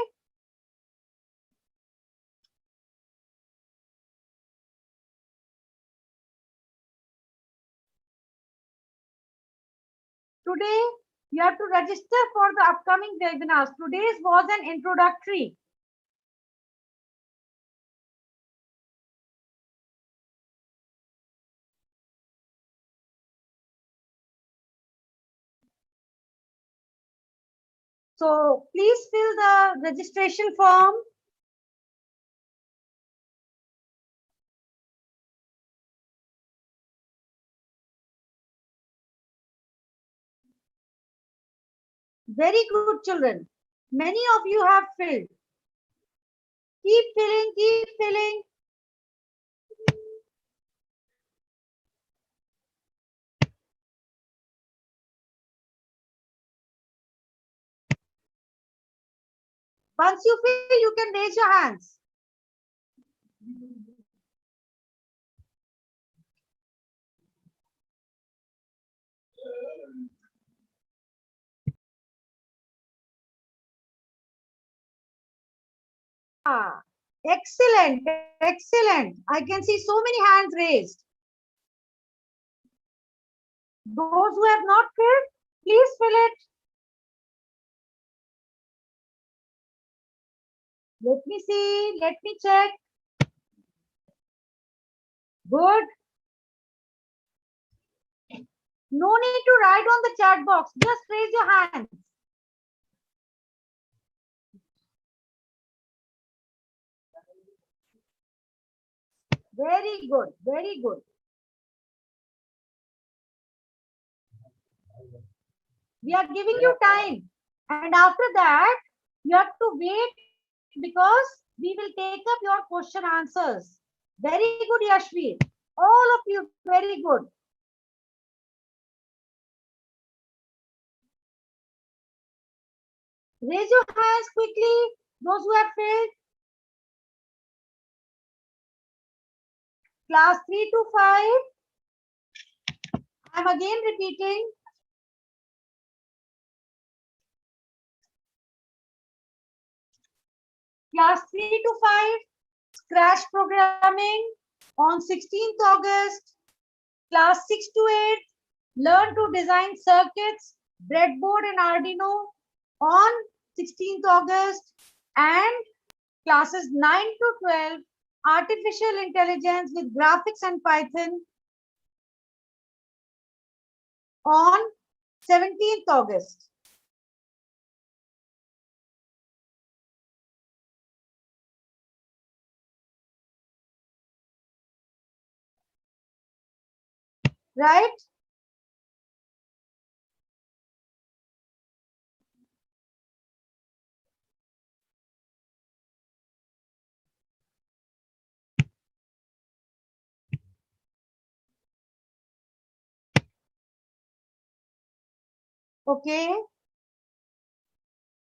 you have to register for the upcoming webinars. Today's was an introductory. So please fill the registration form. Very good, children. Many of you have filled. Keep filling, keep filling. Once you fill, you can raise your hands. Excellent, excellent. I can see so many hands raised. Those who have not filled, please fill it. Let me see, let me check. Good. No need to write on the chat box, just raise your hands. Very good, very good. We are giving you time, and after that, you have to wait because we will take up your question answers. Very good, Yashvi. All of you, very good. Raise your hands quickly, those who have filled. Class 3 to 5. I'm again repeating. Class 3 to 5, Scratch programming on 16th August. Class 6 to 8, learn to design circuits, breadboard and Arduino on 16th August. And classes 9 to 12, artificial intelligence with graphics and Python on 17th August. Right? Okay.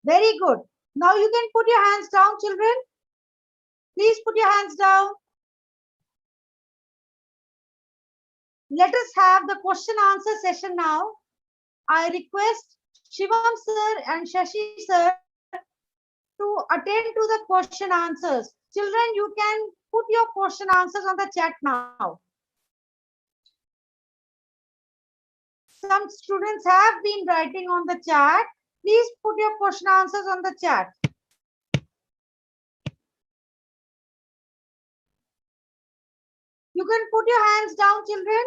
Very good. Now you can put your hands down, children. Please put your hands down. Let us have the question answer session now. I request Shivam sir and Shashi sir to attend to the question answers. Children, you can put your question answers on the chat now. Some students have been writing on the chat. Please put your question answers on the chat. You can put your hands down, children.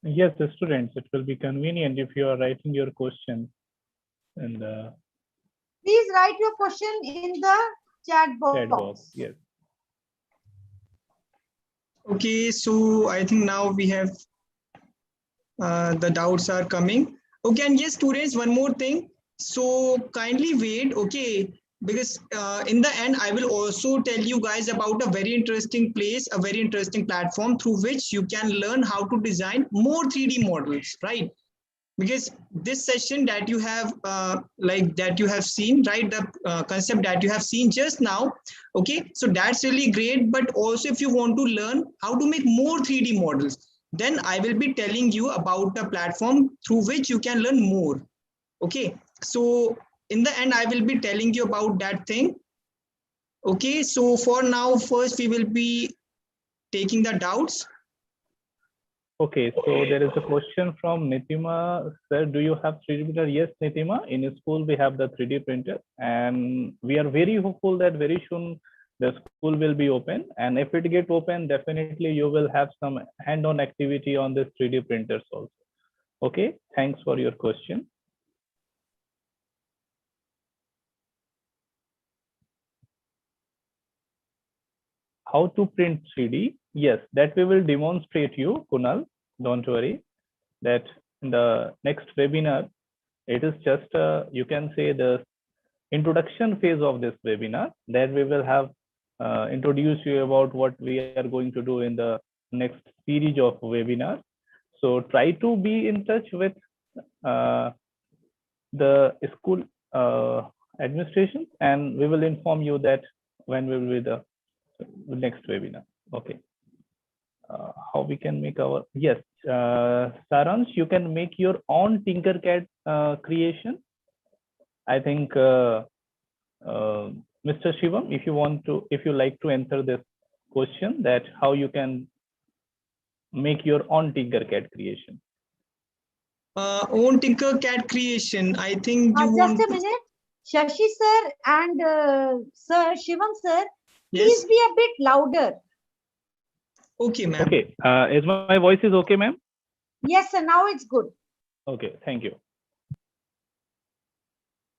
Yes, the students, it will be convenient if you are writing your question. And please write your question in the chat box. Yes. Okay, so I think now we have the doubts are coming. Okay, and yes, students, one more thing. So kindly wait. Okay, because in the end, I will also tell you guys about a very interesting place, a very interesting platform through which you can learn how to design more 3D models, right? Because this session that you have that you have seen, right, the concept that you have seen just now, okay, so that's really great. But also if you want to learn how to make more 3D models, then I will be telling you about a platform through which you can learn more. Okay, so in the end, I will be telling you about that thing. Okay, so for now, first we will be taking the doubts. Okay, so there is a question from Nitima. Sir, do you have 3D printer? Yes, Nitima. In school, we have the 3D printer, and we are very hopeful that very soon the school will be open. And if it get open, definitely you will have some hand-on activity on this 3D printers also. Okay, thanks for your question. How to print 3D? Yes, that we will demonstrate you, Kunal. Don't worry. That in the next webinar, it is just you can say the introduction phase of this webinar, that we will have introduce you about what we are going to do in the next series of webinars. So try to be in touch with the school administration, and we will inform you that when will be the next webinar. Okay. How we can make our, yes, Saransh, you can make your own Tinkercad creation. I think Mr. Shivam, if you want to, if you like to answer this question, that how you can make your own Tinkercad creation. Own Tinkercad creation. I think you just a minute, Shashi sir and sir Shivam sir, please be a bit louder. Okay, ma'am. Okay, is my voice is okay, ma'am? Yes, sir. Now it's good. Okay, thank you.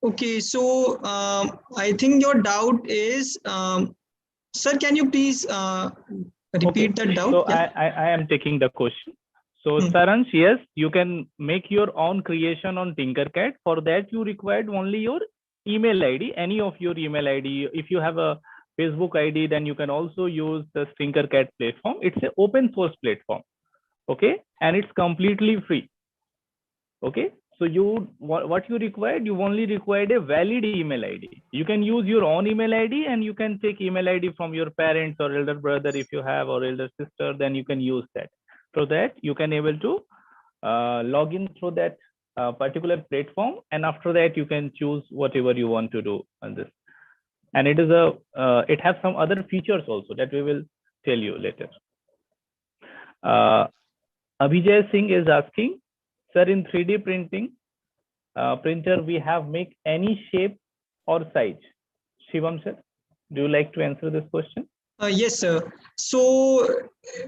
Okay, so I think your doubt is, sir, can you please repeat that doubt? So yeah. I am taking the question. So Saransh, yes, you can make your own creation on Tinkercad. For that, you required only your email ID, any of your email ID. If you have a Facebook ID, then you can also use the Tinkercad platform. It's an open source platform. Okay, and it's completely free. Okay, so you what you required, you only required a valid email ID. You can use your own email ID, and you can take email ID from your parents or elder brother if you have, or elder sister, then you can use that. So that you can able to log in through that particular platform, and after that you can choose whatever you want to do on this. And it is a it has some other features also that we will tell you later. Abhijay Singh is asking, sir, in 3D printing printer, we have make any shape or size. Shivam sir, do you like to answer this question? Yes, sir. So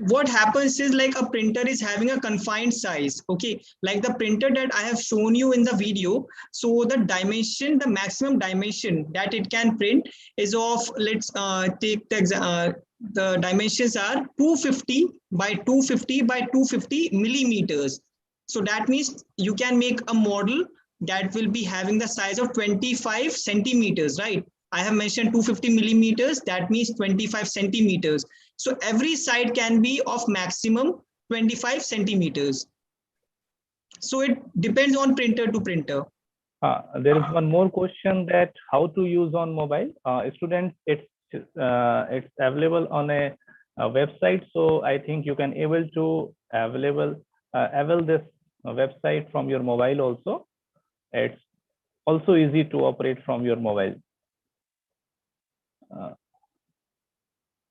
what happens is, like, a printer is having a confined size. Okay, like the printer that I have shown you in the video. So the dimension, the maximum dimension that it can print is of, let's take the dimensions are 250 by 250 by 250 millimeters. So that means you can make a model that will be having the size of 25 centimeters, right? I have mentioned 250 millimeters, that means 25 centimeters. So every side can be of maximum 25 centimeters. So it depends on printer to printer. There is one more question, that how to use on mobile. Students, it's available on a website. So I think you can able to avail this website from your mobile also. It's also easy to operate from your mobile.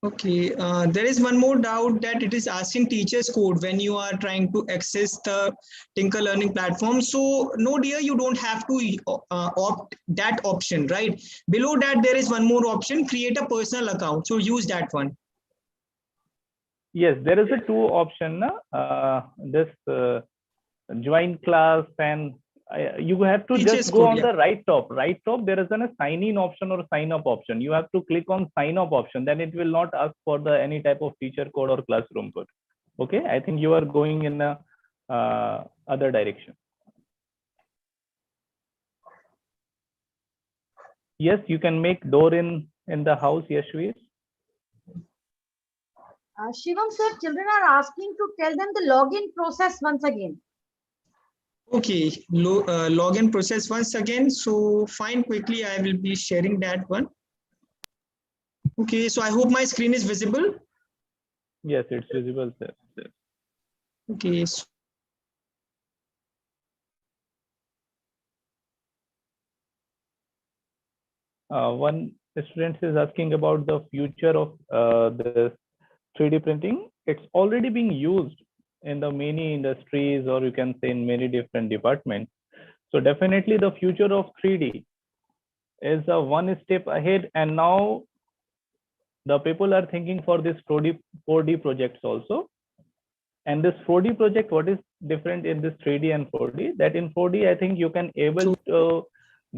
Okay, there is one more doubt, that it is asking teachers code when you are trying to access the Tinker Learning platform. So no, dear, you don't have to opt that option, right? Below that, there is one more option, create a personal account. So use that one. Yes, there is a two option. This join class, and you have to just go on the right top. Right top, there is a sign in option or sign up option. You have to click on sign up option. Then it will not ask for the any type of teacher code or classroom code. Okay, I think you are going in a other direction. Yes, you can make door in the house, Yashveer. Shivam sir, children are asking to tell them the login process once again. Okay, login process once again. So fine, quickly I will be sharing that one. Okay, so I hope my screen is visible. Yes, it's visible, sir. Okay. One student is asking about the future of the 3D printing. It's already being used in the many industries, or you can say in many different departments. So definitely the future of 3D is one step ahead, and now the people are thinking for this 4D projects also. And this 4D project, what is different in this 3D and 4D? That in 4D, I think you can able to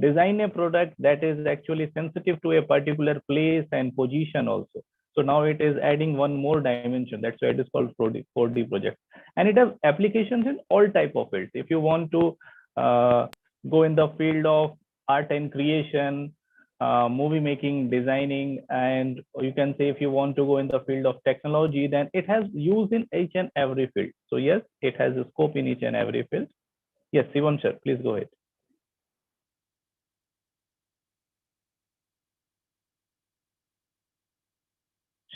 design a product that is actually sensitive to a particular place and position also. So now it is adding one more dimension. That's why it is called 4D project. And it has applications in all type of fields. If you want to go in the field of art and creation, movie making, designing, and you can say if you want to go in the field of technology, then it has use in each and every field. So yes, it has a scope in each and every field. Yes, Shivam sir, please go ahead.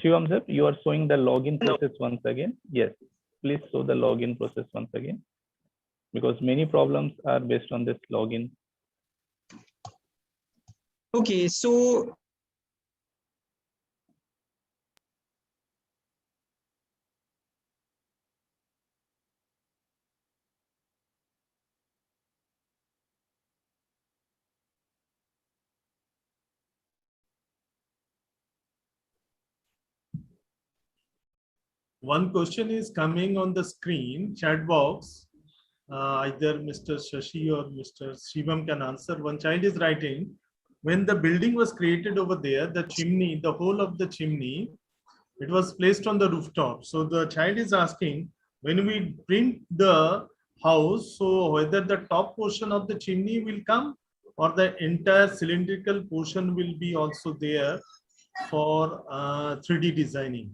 Shivam sir, you are showing the login process once again. Yes, please show the login process once again, because many problems are based on this login. Okay, so one question is coming on the screen, chat box. Either Mr. Shashi or Mr. Shivam can answer. One child is writing, when the building was created over there, the chimney, the whole of the chimney, it was placed on the rooftop. So the child is asking, when we print the house, so whether the top portion of the chimney will come or the entire cylindrical portion will be also there for 3D designing.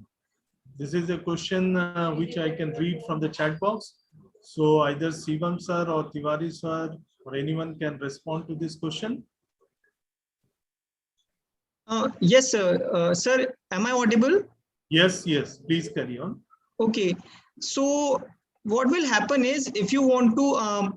This is a question which I can read from the chat box. So either Shivam sir or Tiwari sir or anyone can respond to this question. yes, sir. Sir, am I audible? Yes, yes, please carry on. Okay, so what will happen is, if you want to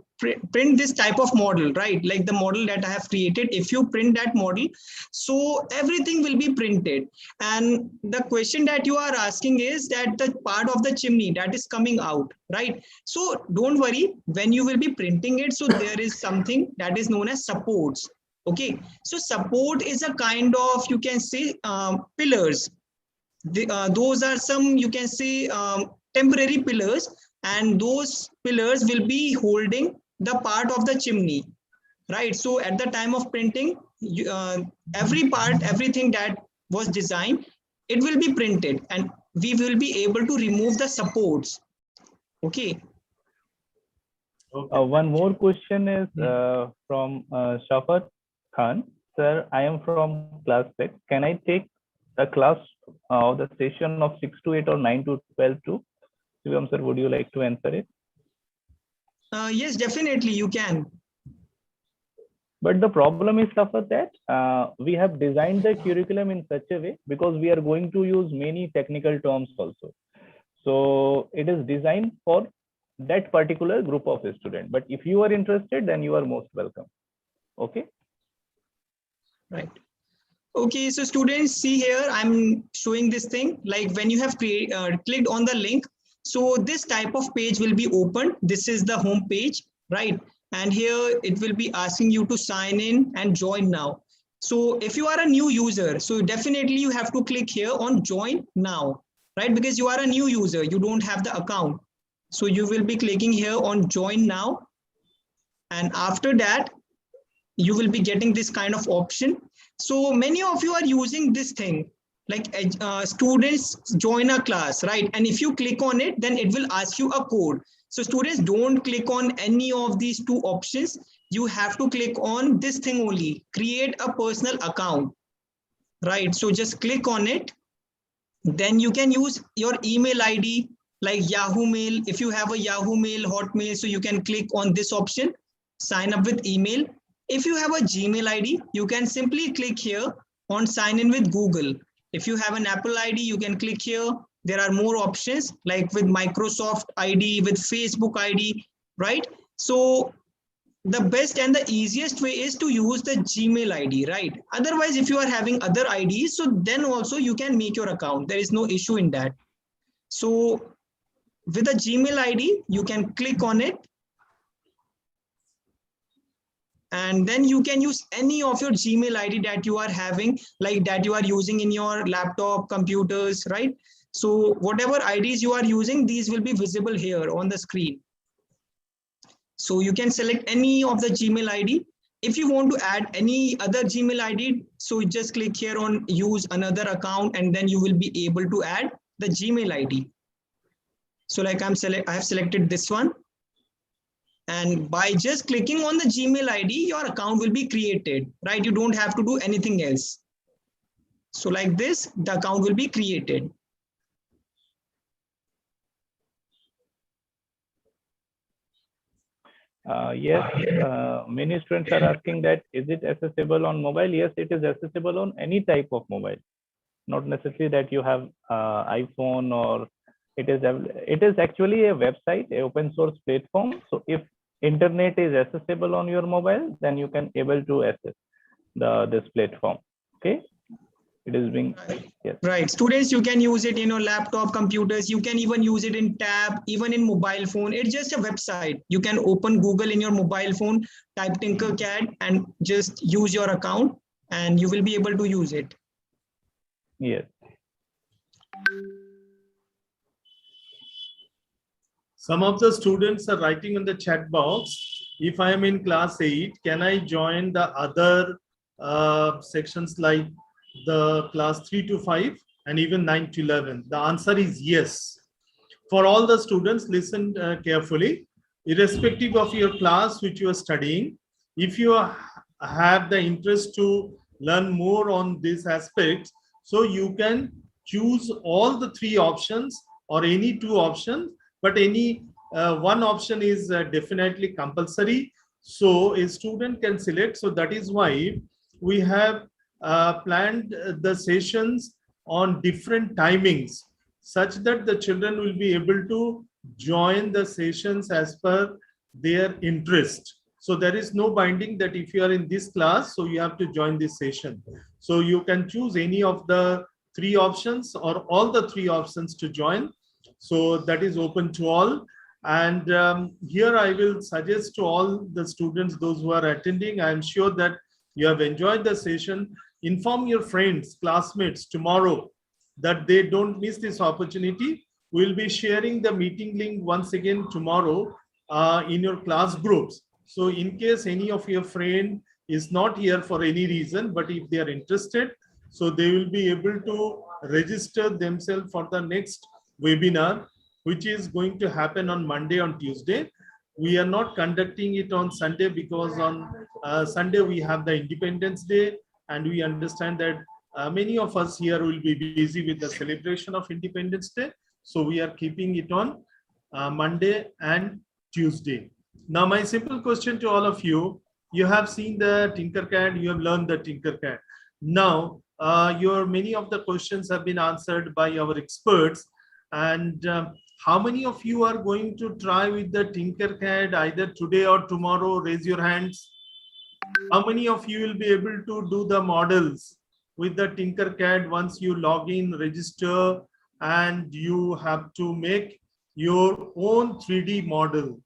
print this type of model, right, like the model that I have created, if you print that model, so everything will be printed. And the question that you are asking is that the part of the chimney that is coming out, right? So don't worry, when you will be printing it, so there is something that is known as supports. Okay, so support is a kind of, you can say, pillars. Those are some, you can say, temporary pillars, and those pillars will be holding the part of the chimney, right? So at the time of printing, every part, everything that was designed, it will be printed, and we will be able to remove the supports. Okay. One more question is from Shafat Khan. Sir, I am from class 6. Can I take a class of the session of 6 to 8 or 9 to 12 too? Shivam sir, would you like to answer it? Yes, definitely you can. But the problem is, Shafat, that we have designed the curriculum in such a way, because we are going to use many technical terms also. So it is designed for that particular group of students. But if you are interested, then you are most welcome. Okay. Right. Okay, so students, see here, I'm showing this thing, like when you have clicked on the link, so this type of page will be opened. This is the home page, right? And here it will be asking you to sign in and join now. So if you are a new user, so definitely you have to click here on join now, right? Because you are a new user, you don't have the account. So you will be clicking here on join now. And after that, you will be getting this kind of option. So many of you are using this thing, like students join a class, right? And if you click on it, then it will ask you a code. So students, don't click on any of these two options. you have to click on this thing only, create a personal account, right? So just click on it. Then you can use your email ID like Yahoo Mail. If you have a Yahoo Mail, Hotmail, so you can click on this option, sign up with email. If you have a Gmail ID, you can simply click here on sign in with Google. If you have an Apple ID, you can click here. There are more options like with Microsoft ID, with Facebook ID, right? So the best and the easiest way is to use the Gmail ID, right? Otherwise, if you are having other IDs, so then also you can make your account. There is no issue in that. So with a Gmail ID, you can click on it. And then you can use any of your Gmail ID that you are having, like that you are using in your laptop, computers, right? So whatever IDs you are using, these will be visible here on the screen. So you can select any of the Gmail ID. If you want to add any other Gmail ID, so just click here on use another account, and then you will be able to add the Gmail ID. So like I have selected this one. And by just clicking on the Gmail ID, your account will be created, right? You don't have to do anything else. So like this, the account will be created. Yes, many students are asking that, is it accessible on mobile? Yes, it is accessible on any type of mobile. Not necessarily that you have iPhone, or it is actually a website, a open source platform. So if internet is accessible on your mobile, then you can able to access this platform. Okay, it is being yes. Right, students, you can use it in your laptop, computers. You can even use it in tab, even in mobile phone. It's just a website. You can open Google in your mobile phone, type Tinkercad, and just use your account, and you will be able to use it. Yes. Some of the students are writing in the chat box, if I am in class 8, can I join the other sections like the class 3 to 5 and even 9 to 11? The answer is yes. For all the students, listen carefully. Irrespective of your class which you are studying, if you have the interest to learn more on these aspects, so you can choose all the 3 options or any 2 options, but any one option is definitely compulsory. So a student can select. So that is why we have planned the sessions on different timings, such that the children will be able to join the sessions as per their interest. So there is no binding that if you are in this class, so you have to join this session. So you can choose any of the 3 options or all the 3 options to join. So that is open to all. And here I will suggest to all the students, those who are attending, I am sure that you have enjoyed the session. Inform your friends, classmates tomorrow that they don't miss this opportunity. We'll be sharing the meeting link once again tomorrow in your class groups. So in case any of your friend is not here for any reason, but if they are interested, so they will be able to register themselves for the next webinar, which is going to happen on Monday, on Tuesday. We are not conducting it on Sunday because on Sunday we have the Independence Day, and we understand that many of us here will be busy with the celebration of Independence Day. So we are keeping it on Monday and Tuesday. Now, my simple question to all of you, you have seen the Tinkercad, you have learned the Tinkercad. Now, many of the questions have been answered by our experts. And how many of you are going to try with the Tinkercad either today or tomorrow? Raise your hands. How many of you will be able to do the models with the Tinkercad once you log in, register, and you have to make your own 3D model?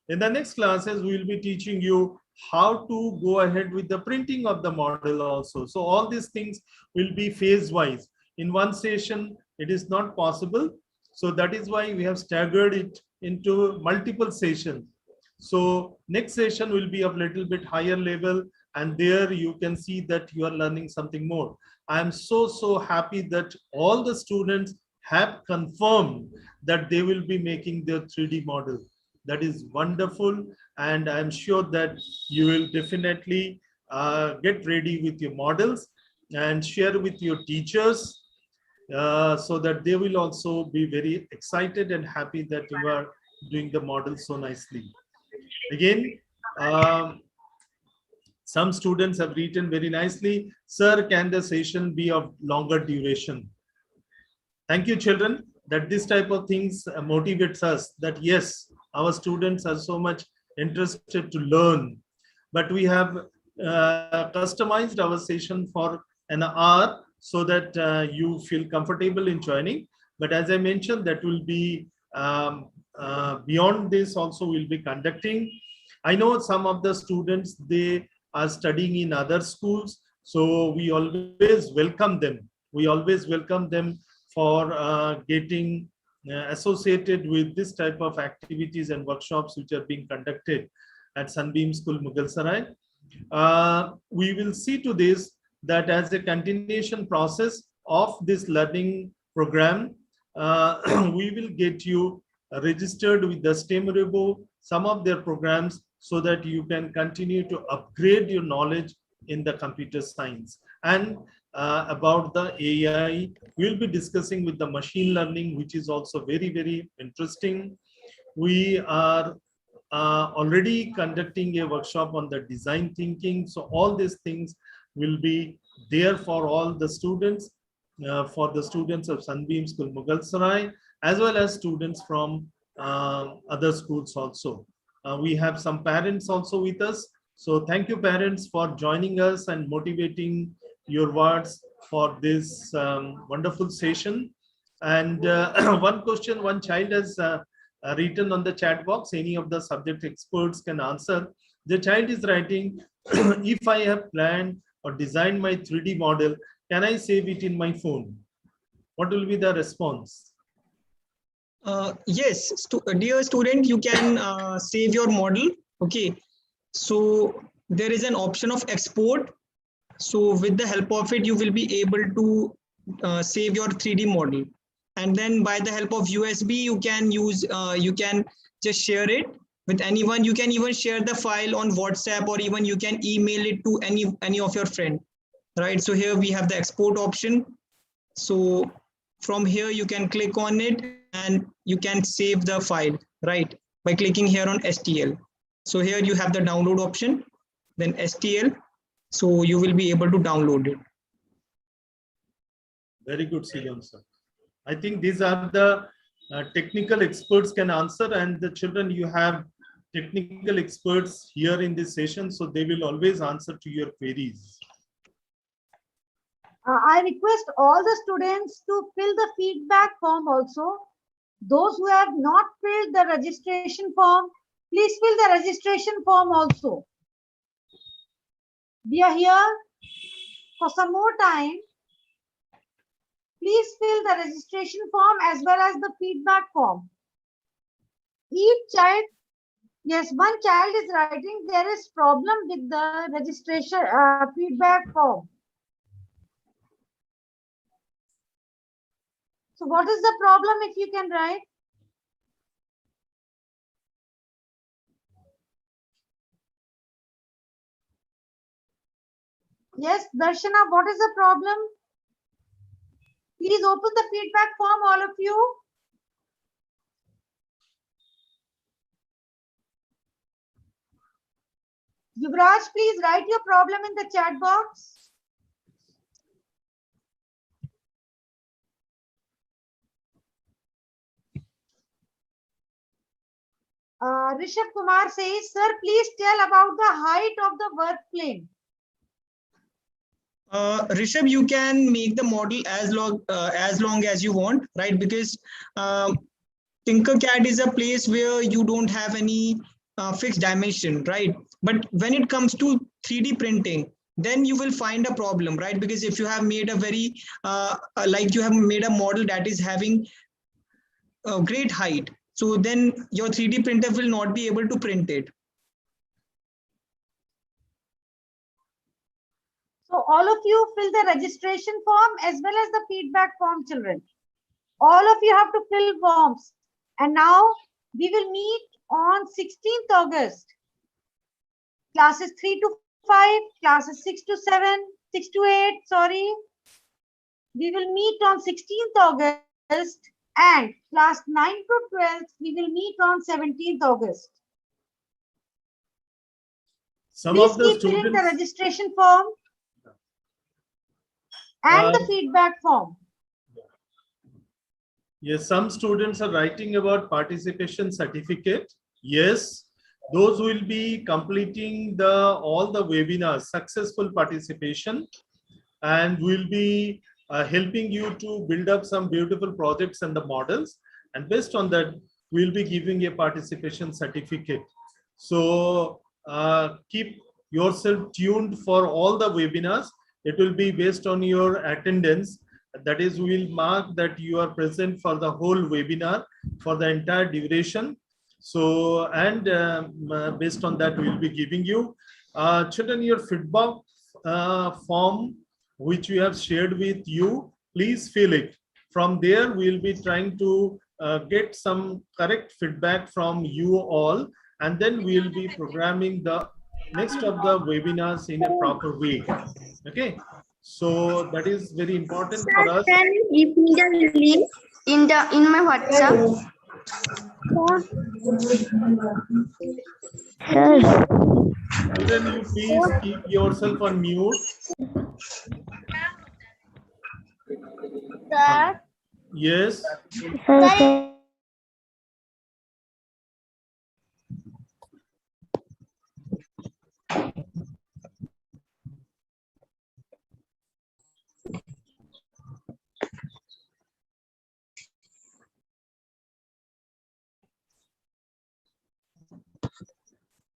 In the next classes, we will be teaching you how to go ahead with the printing of the model also. So all these things will be phase-wise. In one session, it is not possible. So that is why we have staggered it into multiple sessions. So next session will be of little bit higher level, and there you can see that you are learning something more. I am so happy that all the students have confirmed that they will be making their 3D model. That is wonderful. and I'm sure that you will definitely get ready with your models and share with your teachers so that they will also be very excited and happy that you are doing the model so nicely. Again, some students have written very nicely, "Sir, can the session be of longer duration?" Thank you, children, that this type of things motivates us that yes, our students are so much interested to learn, but we have customized our session for an hour so that you feel comfortable in joining. But as I mentioned, that will be beyond this also we'll be conducting. I know some of the students, they are studying in other schools, so we always welcome them. We always welcome them for getting associated with this type of activities and workshops which are being conducted at Sunbeam School, Mughalsarai. We will see to this that as a continuation process of this learning program, we will get you registered with the STEM Robo, some of their programs, so that you can continue to upgrade your knowledge in the computer science. And about the AI, we'll be discussing with the machine learning, which is also very, very interesting. We are already conducting a workshop on the design thinking. So all these things will be there for all the students, for the students of Sunbeam School, Mughalsarai, as well as students from other schools also. We have some parents also with us. So thank you, parents, for joining us and motivating your words for this wonderful session. And one question, one child has written on the chat box. Any of the subject experts can answer. The child is writing, if I have planned or designed my 3D model, can I save it in my phone? What will be the response? Yes, dear student, you can save your model. Okay, so there is an option of export. So with the help of it, you will be able to save your 3D model. And then by the help of USB, you can use, you can just share it with anyone. You can even share the file on WhatsApp, or even you can email it to any of your friend, right? So here we have the export option. So from here, you can click on it and you can save the file, right? By clicking here on STL. So here you have the download option, then STL. So you will be able to download it. Very good, Silam sir. I think these are the technical experts can answer, and the children, you have technical experts here in this session, so they will always answer to your queries. I request all the students to fill the feedback form also. Those who have not filled the registration form, please fill the registration form also. We are here for some more time. Please fill the registration form as well as the feedback form. Each child, yes, one child is writing there is problem with the registration feedback form. So what is the problem, if you can write? Yes, Darshana, what is the problem? Please open the feedback form, all of you. Yuvraj, please write your problem in the chat box. Rishabh Kumar says, sir, please tell about the height of the work plane. Rishabh, you can make the model as long as you want, right? Because Tinkercad is a place where you don't have any fixed dimension, right? But when it comes to 3D printing, then you will find a problem, right? Because if you have made a very like you have made a model that is having a great height, so then your 3D printer will not be able to print it. So all of you fill the registration form as well as the feedback form, children. All of you have to fill forms. And now we will meet on 16th August classes 3 to 5, classes 6 to 7, 6 to 8, sorry. We will meet on 16th August and class 9 to 12, we will meet on 17th August. Some Please of the keep filling the students, registration form and the feedback form. yes, some students are writing about participation certificate. Yes, those will be completing all the webinars, successful participation, and will be helping you to build up some beautiful projects and the models. And based on that, we'll be giving a participation certificate. So keep yourself tuned for all the webinars. It will be based on your attendance. That is, we'll mark that you are present for the whole webinar for the entire duration. So, and based on that, we'll be giving you children your feedback form, which we have shared with you. Please fill it. From there, we'll be trying to get some correct feedback from you all, and then we'll be programming the next of the webinars in a proper way. Okay, so that is very important for us. Can you give me the link in my WhatsApp? Children, you please keep yourself on mute. Sir. Yes.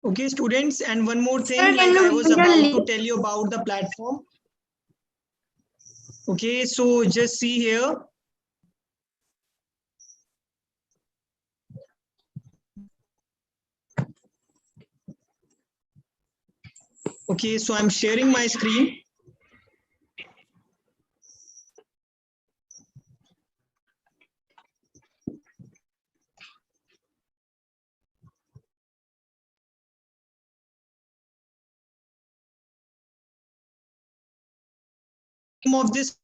Okay, students, and one more thing, Sir, like can you I was give me the about to link? tell you about the platform. Okay, so just see here. Okay, so I'm sharing my screen. Of this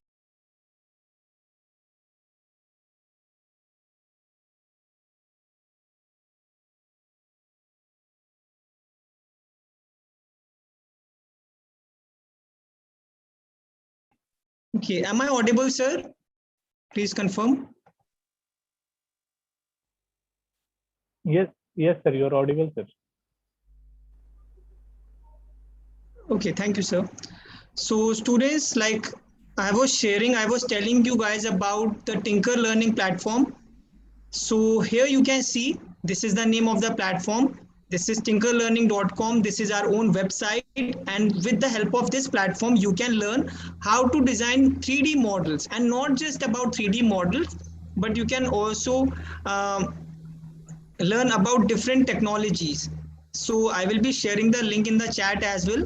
okay, am I audible, sir? Please confirm. Yes, sir, you're audible, sir. Okay, thank you, sir. So students, like I was telling you guys about the Tinker Learning platform. So here you can see, this is the name of the platform. This is tinkerlearning.com. This is our own website. And with the help of this platform, you can learn how to design 3D models, and not just about 3D models, but you can also learn about different technologies. So I will be sharing the link in the chat as well.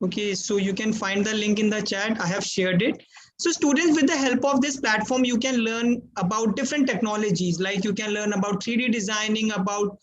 Okay, so you can find the link in the chat. I have shared it. So students, with the help of this platform, you can learn about different technologies, like you can learn about 3D designing, about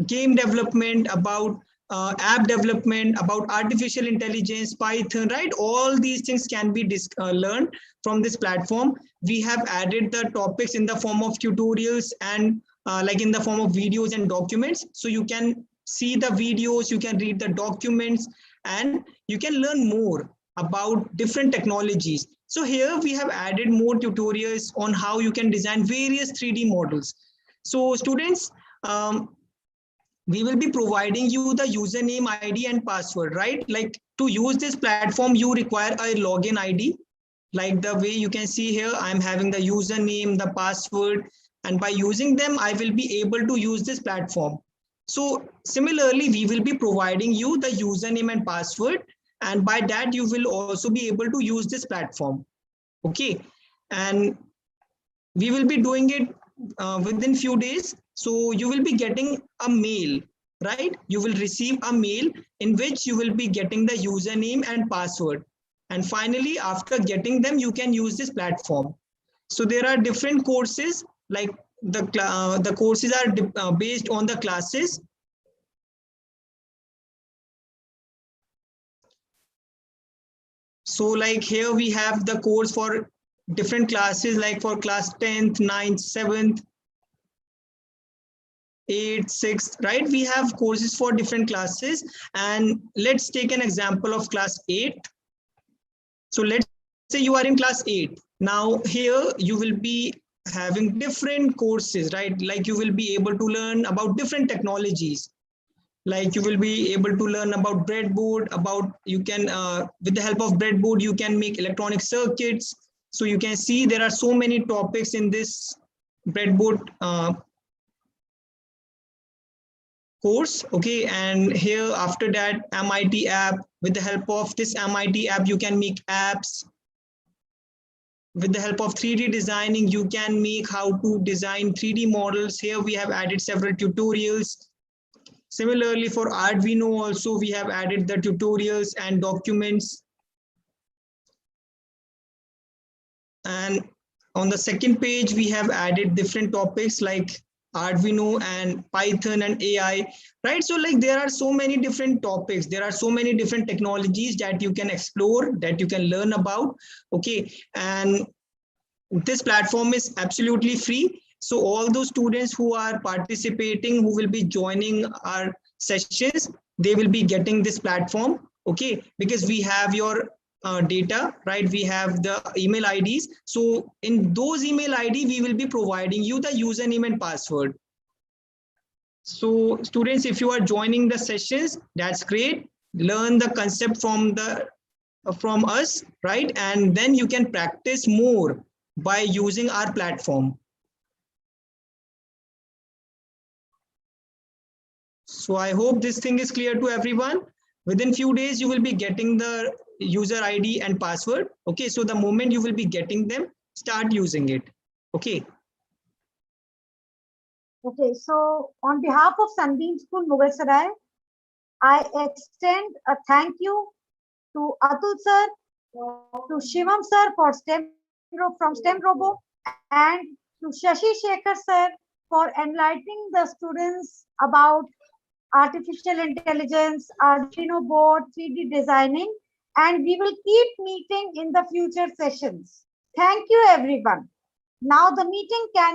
game development, about app development, about artificial intelligence, Python, right? All these things can be learned from this platform. We have added the topics in the form of tutorials and like in the form of videos and documents. So you can see the videos, you can read the documents, and you can learn more about different technologies. So here we have added more tutorials on how you can design various 3D models. So students, we will be providing you the username, ID, and password, right? Like to use this platform, you require a login ID. Like the way you can see here, I'm having the username, the password, and by using them, I will be able to use this platform. So similarly, we will be providing you the username and password, and by that you will also be able to use this platform. Okay, and we will be doing it within few days. So you will be getting a mail, right? You will receive a mail in which you will be getting the username and password. And finally, after getting them, you can use this platform. So there are different courses, like the courses are based on the classes. So like here we have the course for different classes, like for class 10th, 9th, 7th, 8th, 6th, right? We have courses for different classes. And let's take an example of class 8. So let's say you are in class 8. Now here you will be having different courses, right? Like you will be able to learn about different technologies. Like you will be able to learn about breadboard, about you can, with the help of breadboard, you can make electronic circuits. So you can see there are so many topics in this breadboard course. Okay, and here after that, MIT app. With the help of this MIT app, you can make apps. With the help of 3D designing, you can make how to design 3D models. Here we have added several tutorials. Similarly, for Arduino also, we have added the tutorials and documents. And on the second page, we have added different topics like Arduino and Python and AI, right? So like there are so many different topics. There are so many different technologies that you can explore, that you can learn about. Okay, and this platform is absolutely free. So all those students who are participating, who will be joining our sessions, they will be getting this platform. Okay, because we have your data, right? We have the email IDs. So in those email ID, we will be providing you the username and password. So students, if you are joining the sessions, that's great. Learn the concept from us, right? And then you can practice more by using our platform. So I hope this thing is clear to everyone. Within few days, you will be getting the user ID and password. Okay, so the moment you will be getting them, start using it. Okay. Okay, so on behalf of Sunbeam School, Mughalsarai, I extend a thank you to Atul sir, to Shivam sir for from STEM Robo, and to Shashi Shekhar sir for enlightening the students about artificial intelligence, Arduino board, 3D designing, and we will keep meeting in the future sessions. Thank you, everyone. Now the meeting can